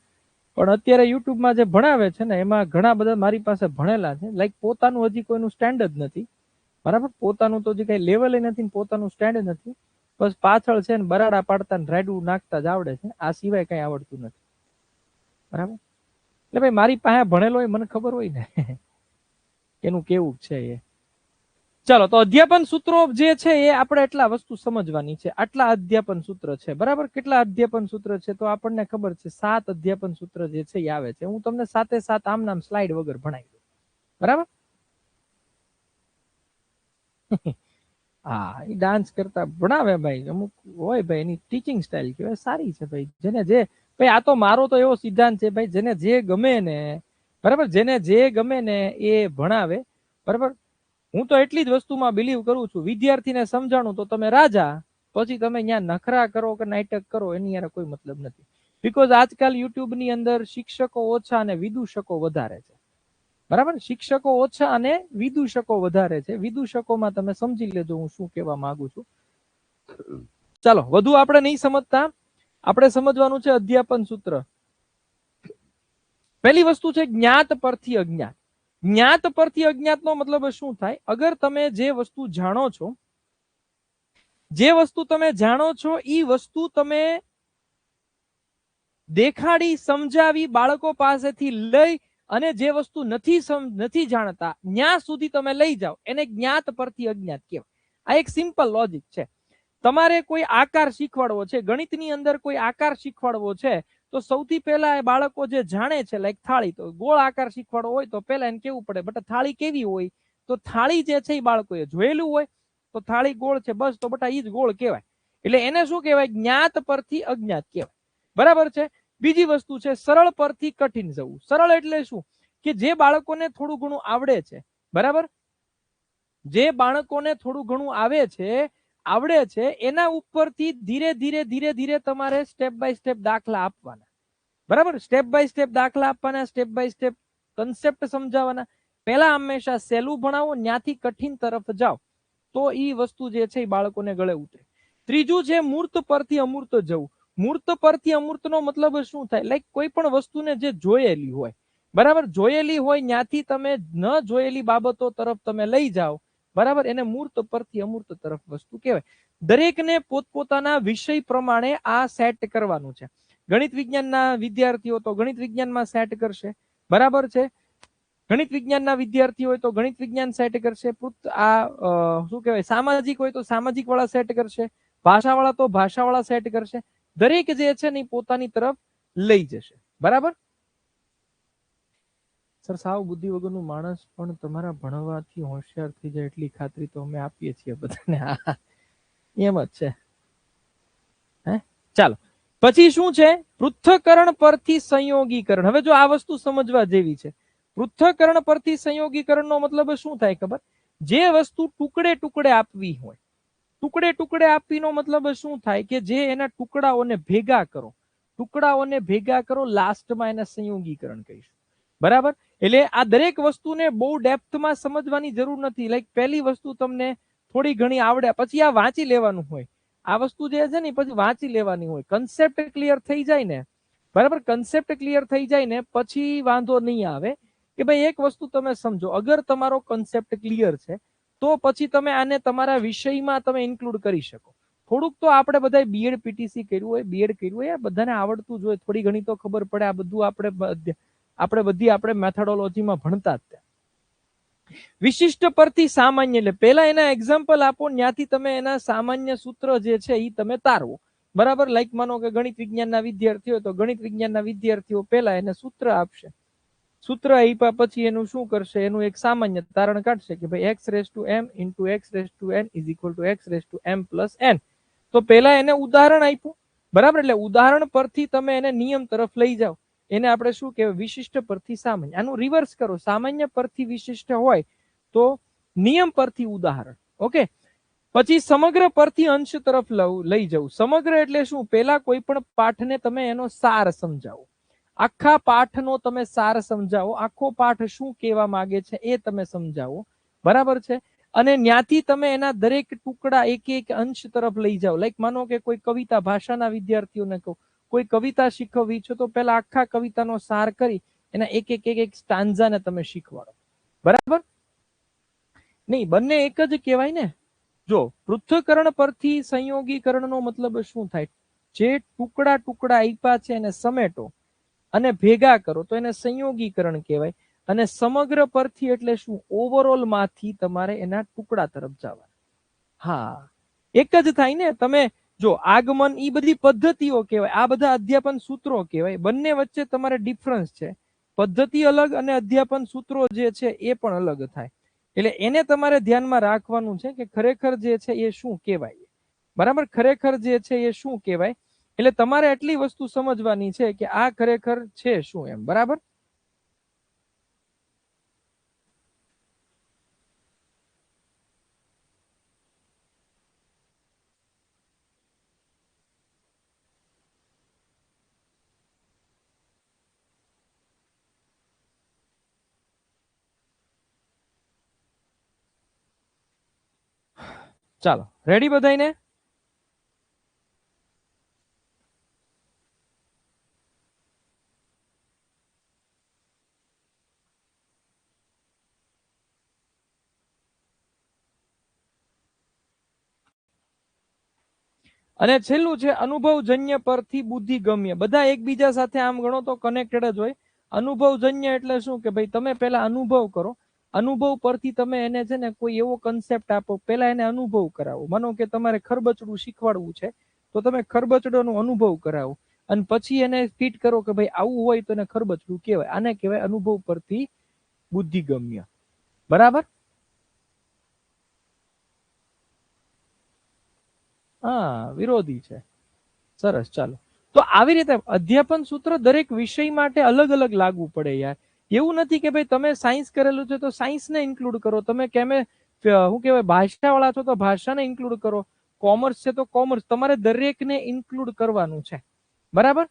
પણ અત્યારે યુટ્યુબમાં જે ભણાવે છે ને એમાં ઘણા બધા મારી પાસે ભણેલા છે, લાઈક પોતાનું હજી કોઈનું સ્ટેન્ડ જ નથી, બરાબર, પોતાનું તો હજી કઈ લેવલ નથી, પોતાનું સ્ટેન્ડ નથી, બસ પાછળ છે ને બરાડા પાડતા ને રાડું નાખતા જ આવડે છે, આ સિવાય કઈ આવડતું નથી. બરાબર. એટલે ભાઈ મારી પાસે ભણેલો હોય, મને ખબર હોય ને એનું કેવું છે એ. ચાલો, તો અધ્યાપન સૂત્રો જે છે એ આપણે એટલા વસ્તુ સમજવાની છે. આટલા અધ્યાપન સૂત્ર છે, બરાબર. કેટલા અધ્યાપન સૂત્ર છે તો આપણને ખબર છે, 7 અધ્યાપન સૂત્ર જે છે એ આવે છે. હું તમને 7 આમ નામ સ્લાઇડ વગર ભણાવી દઉં, બરાબર. હા, એ ડાન્સ કરતા ભણાવે ભાઈ, અમુક હોય ભાઈ, એની ટીચિંગ સ્ટાઇલ કહેવાય, સારી છે ભાઈ. જેને જે ભાઈ, આ તો મારો તો એવો સિદ્ધાંત છે ભાઈ, જેને જે ગમે ને, બરાબર, જેને જે ગમે ને એ ભણાવે, બરાબર. હું તો એટલી જ વસ્તુમાં બિલીવ કરું છું, વિદ્યાર્થીને સમજાણું તો તમે રાજા, પછી તમે ત્યાં નખરા કરો કે નાટક કરો એની યાર કોઈ મતલબ નથી. બીકોઝ આજકાલ યુટ્યુબ ની અંદર શિક્ષકો ઓછા અને વિદૂષકો વધારે છે. બરાબર, શિક્ષકો ઓછા અને વિદૂષકો વધારે છે. વિદૂષકોમાં તમે સમજી લેજો હું શું કહેવા માંગુ છું. ચાલો વધુ આપણે નહીં સમજતા, આપણે સમજવાનું છે અધ્યાપન સૂત્ર. પહેલી વસ્તુ છે જ્ઞાત પરથી અજ્ઞાત. જ્ઞાત પરથી અજ્ઞાત નો મતલબ શું થાય? અગર તમે જે વસ્તુ જાણો છો, જે વસ્તુ તમે જાણો છો એ વસ્તુ તમે દેખાડી સમજાવી બાળકો પાસેથી લઈ અને જે વસ્તુ નથી જાણતા ત્યાં સુધી તમે લઈ જાઓ, એને જ્ઞાત પરથી અજ્ઞાત કહેવાય. આ એક સિમ્પલ લોજિક છે. તમારે કોઈ આકાર શીખવાડવો છે, ગણિતની અંદર કોઈ આકાર શીખવાડવો છે, તો સૌથી પહેલા એ બાળકો જે જાણે છે, લાઈક થાળી, તો ગોળ આકાર શીખવાડવો હોય તો પહેલા એને કેવું પડે બટા થાળી કેવી હોય, તો થાળી જે છે એ બાળકોએ જોયેલું હોય, તો થાળી ગોળ છે બસ, તો બટા ઈ જ ગોળ કહેવાય. એટલે એને શું કહેવાય? જ્ઞાત પરથી અજ્ઞાત કહેવાય. બરાબર છે. બીજી વસ્તુ છે સરળ પરથી કઠિન જવું. સરળ એટલે શું? કે જે બાળકોને થોડું ઘણું આવડે છે, બરાબર, જે બાળકોને થોડું ઘણું આવડે છે એના ઉપરથી ધીરે ધીરે ધીરે ધીરે તમારે સ્ટેપ બાય સ્ટેપ દાખલા આપવાના. બરાબર, સ્ટેપ બાય સ્ટેપ દાખલા આપવાના, સ્ટેપ બાય સ્ટેપ કન્સેપ્ટ સમજાવવાના. પહેલા હંમેશા સહેલું ભણાવો, ત્યાંથી કઠિન તરફ જાઓ, તો એ વસ્તુ જે છે એ બાળકોને ગળે ઉતરે. ત્રીજું છે મૂર્ત પરથી અમૂર્ત જવું. મૂર્ત પરથી અમૂર્ત નો મતલબ શું થાય? લાઈક કોઈ પણ વસ્તુને જે જોયેલી હોય, બરાબર, જોયેલી હોય ત્યાંથી તમે ન જોયેલી બાબતો તરફ તમે લઈ જાઓ, બરાબર, એને મૂર્ત પરથી અમૂર્ત તરફ વસ્તુ કહેવાય. દરેકને પોતપોતાના વિષય પ્રમાણે આ સેટ કરવાનું છે. ગણિત વિજ્ઞાનના વિદ્યાર્થીઓ તો ગણિત વિજ્ઞાનમાં સેટ કરશે, બરાબર છે. ગણિત વિજ્ઞાનના વિદ્યાર્થીઓ હોય તો ગણિત વિજ્ઞાન સેટ કરશે. શું કહેવાય, સામાજિક હોય તો સામાજિક વાળા સેટ કરશે, ભાષાવાળા તો ભાષાવાળા સેટ કરશે. દરેક જે છે ને પોતાની તરફ લઈ જશે. બરાબર. સર સાવ બુદ્ધિ વગરનું માણસ પણ તમારા ભણવાથી હોશિયાર થઈ જાય એટલી ખાતરી તો અમે આપીએ છીએ બધાને. એમ જ છે. હે, ચાલો પછી શું છે? પૃથ્થકરણ પરથી સંયોગીકરણ. હવે જો આ વસ્તુ સમજવા જેવી છે. પૃથ્થકરણ પરથી સંયોગીકરણ નો મતલબ શું થાય ખબર? જે વસ્તુ ટુકડે ટુકડે આપવી હોય, ટુકડે ટુકડે આપવીનો મતલબ શું થાય? કે જે એના ટુકડાઓને ભેગા કરો, ટુકડાઓને ભેગા કરો, લાસ્ટમાં એને સંયોગીકરણ કહીશું. બરાબર. એટલે આ દરેક વસ્તુને બહુ ડેપ્થમાં સમજવાની જરૂર નથી. લાઈક પહેલી વસ્તુ તમને થોડી ઘણી આવડે પછી આ વાંચી લેવાનું હોય. આ વસ્તુ જે છે ને પછી વાંચી લેવાની હોય. કન્સેપ્ટ ક્લિયર થઈ જાય ને, બરાબર, કન્સેપ્ટ ક્લિયર થઈ જાય ને પછી વાંધો નહીં આવે કે ભાઈ એક વસ્તુ તમે સમજો. અગર તમારો કન્સેપ્ટ ક્લિયર છે તો પછી તમે આને તમારા વિષયમાં તમે ઇન્ક્લુડ કરી શકો. થોડુંક તો આપણે બધા બીએડ પીટીસી કર્યું હોય, બીએડ કર્યું હોય, બધાને આવડતું જ હોય, થોડી ઘણી તો ખબર પડે. આ બધું આપણે મેથોડોલોજીમાં ભણતા જ. વિશિષ્ટ પરથી સામાન્ય, એટલે પહેલા એના એક્ઝામ્પલ આપો, ત્યાંથી તમે એના સામાન્ય સૂત્ર જે છે એ તમે તારવો. બરાબર. લાઈક માનો કે ગણિત વિજ્ઞાનના વિદ્યાર્થીઓ તો ગણિત વિજ્ઞાનના વિદ્યાર્થીઓ પહેલા એને સૂત્ર આપશે. સૂત્ર આપ્યા પછી એનું શું કરશે? એનું એક સામાન્ય તારણ કાઢશે કે ભાઈ x⁻m × x⁻n = x⁻m+n. તો પહેલા એને ઉદાહરણ આપ્યું, બરાબર, એટલે ઉદાહરણ પરથી તમે એને નિયમ તરફ લઈ જાઓ. એને આપણે શું કહેવાય? વિશિષ્ટ પરથી સામાન્ય. આનું રિવર્સ કરો, સામાન્ય પરથી વિશિષ્ટ હોય તો નિયમ પરથી ઉદાહરણ. ઓકે. પછી સમગ્ર પરથી અંશ તરફ લઈ જવું. સમગ્ર એટલે શું? પહેલા કોઈ પણ પાઠને તમે એનો સાર સમજાવો, આખા પાઠનો તમે સાર સમજાવો, આખો પાઠ શું કહેવા માંગે છે એ તમે સમજાવો, બરાબર છે. અને ત્યાંથી તમે એના દરેક ટુકડા એક એક અંશ તરફ લઈ જાઓ. લાઈક માનો કે કોઈ કવિતા, ભાષાના વિદ્યાર્થીઓને કહો કોઈ કવિતા શીખવવી છે તો પહેલા આખા કવિતાનો સાર કરી એના એક એક સ્ટાન્ઝાને તમે શીખવાડો. બરાબર. નહીં, બંને એક જ કહેવાય ને. જો પૃથ્થકરણ પરથી સંયોગીકરણનો મતલબ શું થાય? જે ટુકડા ટુકડા આપ્યા છે એને સમેટો અને ભેગા કરો તો એને સંયોગીકરણ કહેવાય. અને સમગ્ર પરથી એટલે શું? ઓવરઓલ માંથી તમારે એના ટુકડા તરફ જવા. હા, એક જ થાય ને. તમે જો આગમન, એ બધી પદ્ધતિઓ કહેવાય, આ બધા અધ્યાપન સૂત્રો કહેવાય. બંને વચ્ચે તમારે ડિફરન્સ છે. પદ્ધતિ અલગ અને અધ્યાપન સૂત્રો જે છે એ પણ અલગ થાય. એટલે એને તમારે ધ્યાનમાં રાખવાનું છે કે ખરેખર જે છે એ શું કહેવાય. બરાબર, ખરેખર જે છે એ શું કહેવાય. એટલે તમારે એટલી વસ્તુ સમજવાની છે કે આ ખરેખર છે શું એમ. બરાબર. ચાલો રેડી બધાને? અને છેલ્લું છે અનુભવજન્ય પરથી બુદ્ધિગમ્ય. બધા એકબીજા સાથે આમ ગણો તો કનેક્ટેડ જ હોય. અનુભવજન્ય એટલે શું કે ભાઈ તમે પેલા અનુભવ કરો, અનુભવ પરથી તમે એને છે ને કોઈ એવો કન્સેપ્ટ આપો, પેલા એને અનુભવ કરાવો. માનો કે તમારે ખરબચડું શીખવાડવું છે તો તમે ખરબચડાનો અનુભવ કરાવો અને પછી એને ફિટ કરો કે ભાઈ આવું હોય તો એને ખરબચડું કહેવાય. આને કહેવાય અનુભવ પરથી બુદ્ધિગમ્ય. બરાબર? હા, વિરોધી છે. સરસ. ચાલો, તો આવી રીતે અધ્યાપન સૂત્ર દરેક વિષય માટે અલગ અલગ લાગુ પડે યાર. એવું નથી કે ભાઈ તમે સાયન્સ કરેલું છે તો સાયન્સને ઇન્ક્લુડ કરો, તમે શું કહેવાય ભાષા વાળા છો તો ભાષાને ઇન્ક્લુડ કરો, કોમર્સ છે તો કોમર્સ, તમારે દરેકને ઇન્ક્લુડ કરવાનું છે. બરાબર?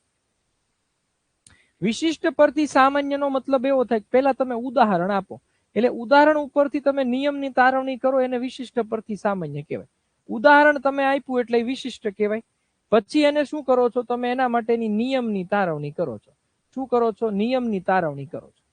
વિશિષ્ટ પરથી સામાન્યનો મતલબ એવો થાય કે પહેલા તમે ઉદાહરણ આપો, એટલે ઉદાહરણ ઉપરથી તમે નિયમની તારવણી કરો, એને વિશિષ્ટ પરથી સામાન્ય કહેવાય. ઉદાહરણ તમે આપ્યું એટલે વિશિષ્ટ કહેવાય. પછી એને શું કરો છો તમે? એના માટેની નિયમની તારવણી કરો છો. શું કરો છો? નિયમની તારવણી કરો છો.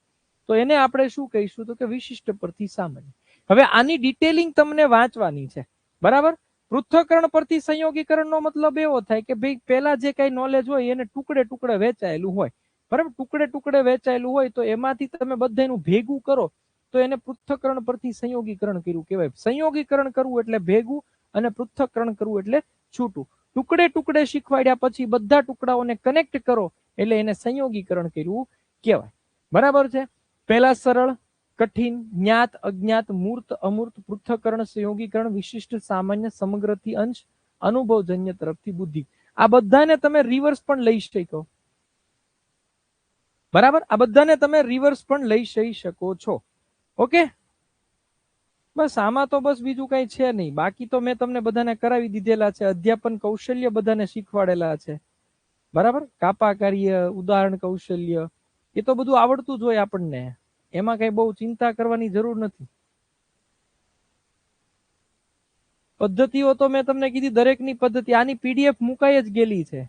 તો એને આપણે શું કહીશું? તો કે વિશિષ્ટ પરથી સામાન્ય. હવે આની ડિટેલિંગ તમને વાંચવાની છે. બરાબર? પૃથ્થકરણ પરથી સંયોગીકરણનો મતલબ એવો થાય કે ભાઈ પેલા જે કઈ નોલેજ હોય એને ટુકડે ટુકડે વહેંચાયેલું હોય. બરાબર? ટુકડે ટુકડે વહેંચાયેલું હોય તો એમાંથી તમે બધાનું ભેગું કરો તો એને પૃથ્થકરણ પરથી સંયોગીકરણ કર્યું કહેવાય. સંયોગીકરણ કરવું એટલે ભેગું અને પૃથ્થકરણ કરવું એટલે છૂટું. ટુકડે ટુકડે શીખવાડ્યા પછી બધા ટુકડાઓને કનેક્ટ કરો એટલે એને સંયોગીકરણ કર્યું કહેવાય. બરાબર છે? પહેલા સરળ, કઠિન, જ્ઞાત, અજ્ઞાત, મૂર્ત, અમૂર્ત, પૃથ્થકરણ, સંયોગીકરણ, વિશિષ્ટ, સામાન્ય, સમગ્રથી અંશ, અનુભવજન્ય તરફથી બુદ્ધિ. આ બધાને તમે રિવર્સ પણ લઈ શકો. બરાબર? આ બધાને તમે રિવર્સ પણ લઈ શકો છો. ઓકે? બસ આમાં તો બસ બીજું કઈ છે નહીં. બાકી તો મેં તમને બધાને કરાવી દીધેલા છે. અધ્યાપન કૌશલ્ય બધાને શીખવાડેલા છે. બરાબર? કાપા કાર્ય, ઉદાહરણ કૌશલ્ય, એ તો બધું આવડતું જ હોય આપણને. એમાં કઈ બહુ ચિંતા કરવાની જરૂર નથી. પદ્ધતિઓ તો મેં તમને કીધી દરેકની પદ્ધતિ. આની પીડીએફ મુકાઈ જ ગયેલી છે.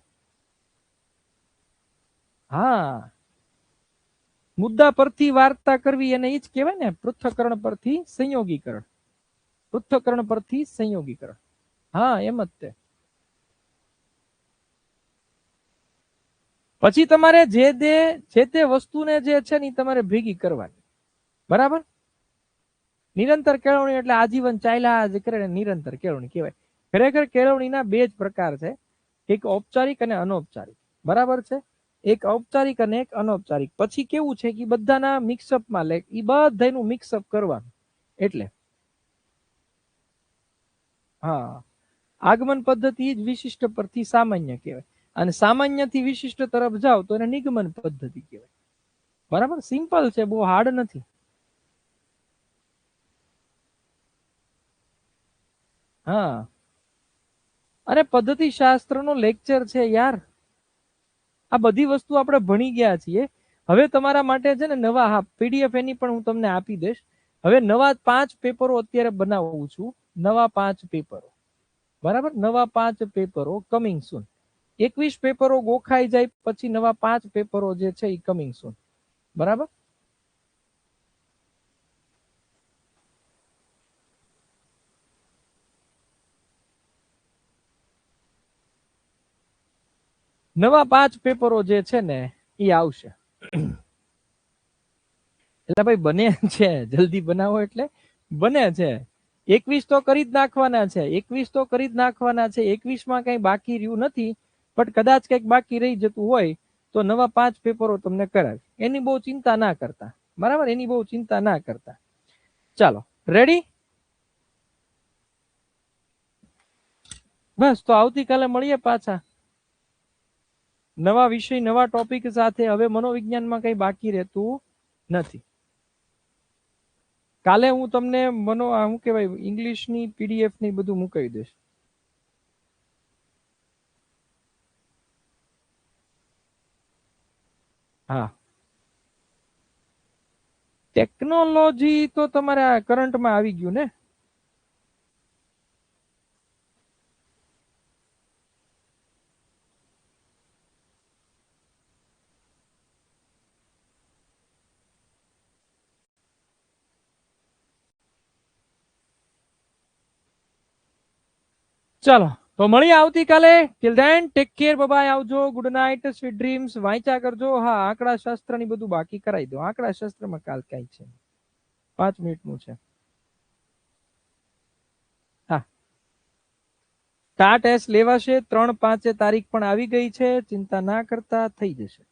હા, મુદ્દા પરથી વાર્તા કરવી એને એ જ કહેવાય ને, પૃથ્થકરણ પરથી સંયોગીકરણ. પૃથ્થકરણ પરથી સંયોગીકરણ. હા, એમ જ તે. પછી તમારે જે તે વસ્તુને જે છે ને તમારે ભેગી કરવાની. બરાબર? નિરંતર કેળવણી એટલે આજીવન ચાલ્યા જ કરે નિરંતર કેળવણી કહેવાય. ખરેખર કેળવણીના બે જ પ્રકાર છે, એક ઔપચારિક અને અનૌપચારિક. બરાબર છે? એક ઔપચારિક અને એક અનૌપચારિક. પછી કેવું છે કે બધાના મિક્સઅપમાં લે, એ બધાનું મિક્સઅપ કરવાનું. એટલે હા, આગમન પદ્ધતિ જ વિશિષ્ટ પરથી સામાન્ય કહેવાય. અને સામાન્ય થી વિશિષ્ટ તરફ જાઓ તો એને નિગમન પદ્ધતિ કહેવાય. બરાબર? સિમ્પલ છે, બહુ હાર્ડ નથી. હા, અરે પદ્ધતિ શાસ્ત્રનો લેક્ચર છે યાર. આ બધી વસ્તુ આપણે ભણી ગયા છીએ. હવે તમારા માટે છે ને નવા, હા, પીડીએફ એની પણ હું તમને આપી દઈશ. હવે નવા 5 પેપરો અત્યારે બનાવું છું. નવા 5 પેપરો. બરાબર? નવા 5 પેપરો કમિંગ સૂન. 21 પેપરો ગોખાઈ જાય પછી નવા 5 પેપરો જે છે એ કમિંગ સૂન. બરાબર? નવા 5 પેપરો જે છે ને એ આવશે. એટલે ભાઈ બને છે, જલ્દી બનાવો એટલે બને છે. 21 તો કરી જ નાખવાના છે. 21 તો કરી જ નાખવાના છે. 21 માં કઈ બાકી રહ્યું નથી. પણ કદાચ કઈક બાકી રહી જતું હોય તો નવા 5 પેપરો તમને કરાવી. એની બહુ ચિંતા ના કરતા. બરાબર? એની બહુ ચિંતા ના કરતા. ચાલો, રેડી? બસ, તો આવતીકાલે મળીએ પાછા નવા વિષય, નવા ટોપિક સાથે. હવે મનોવિજ્ઞાનમાં કઈ બાકી રહેતું નથી. કાલે હું તમને શું કહેવાય ઇંગ્લિશની પીડીએફ ની બધું મુકાવી દઈશ. હા, ટેકનોલોજી તો તમારે કરંટમાં આવી ગયું ને. ચાલો તો મળીએ આવતીકાલે. Till then take care, bye, આવજો, ગુડ નાઇટ, સ્વીટ ડ્રીમ્સ. વાંચ્યા કરજો. હા, આંકડા શાસ્ત્ર ની બધું બાકી કરાવી દો. આંકડા શાસ્ત્રમાં કાલ કઈ છે 5 મિનિટનું છે. હા, ટા ટેસ્ટ લેવાશે 3-5 તારીખ પણ આવી ગઈ છે. ચિંતા ના કરતા થઈ જશે.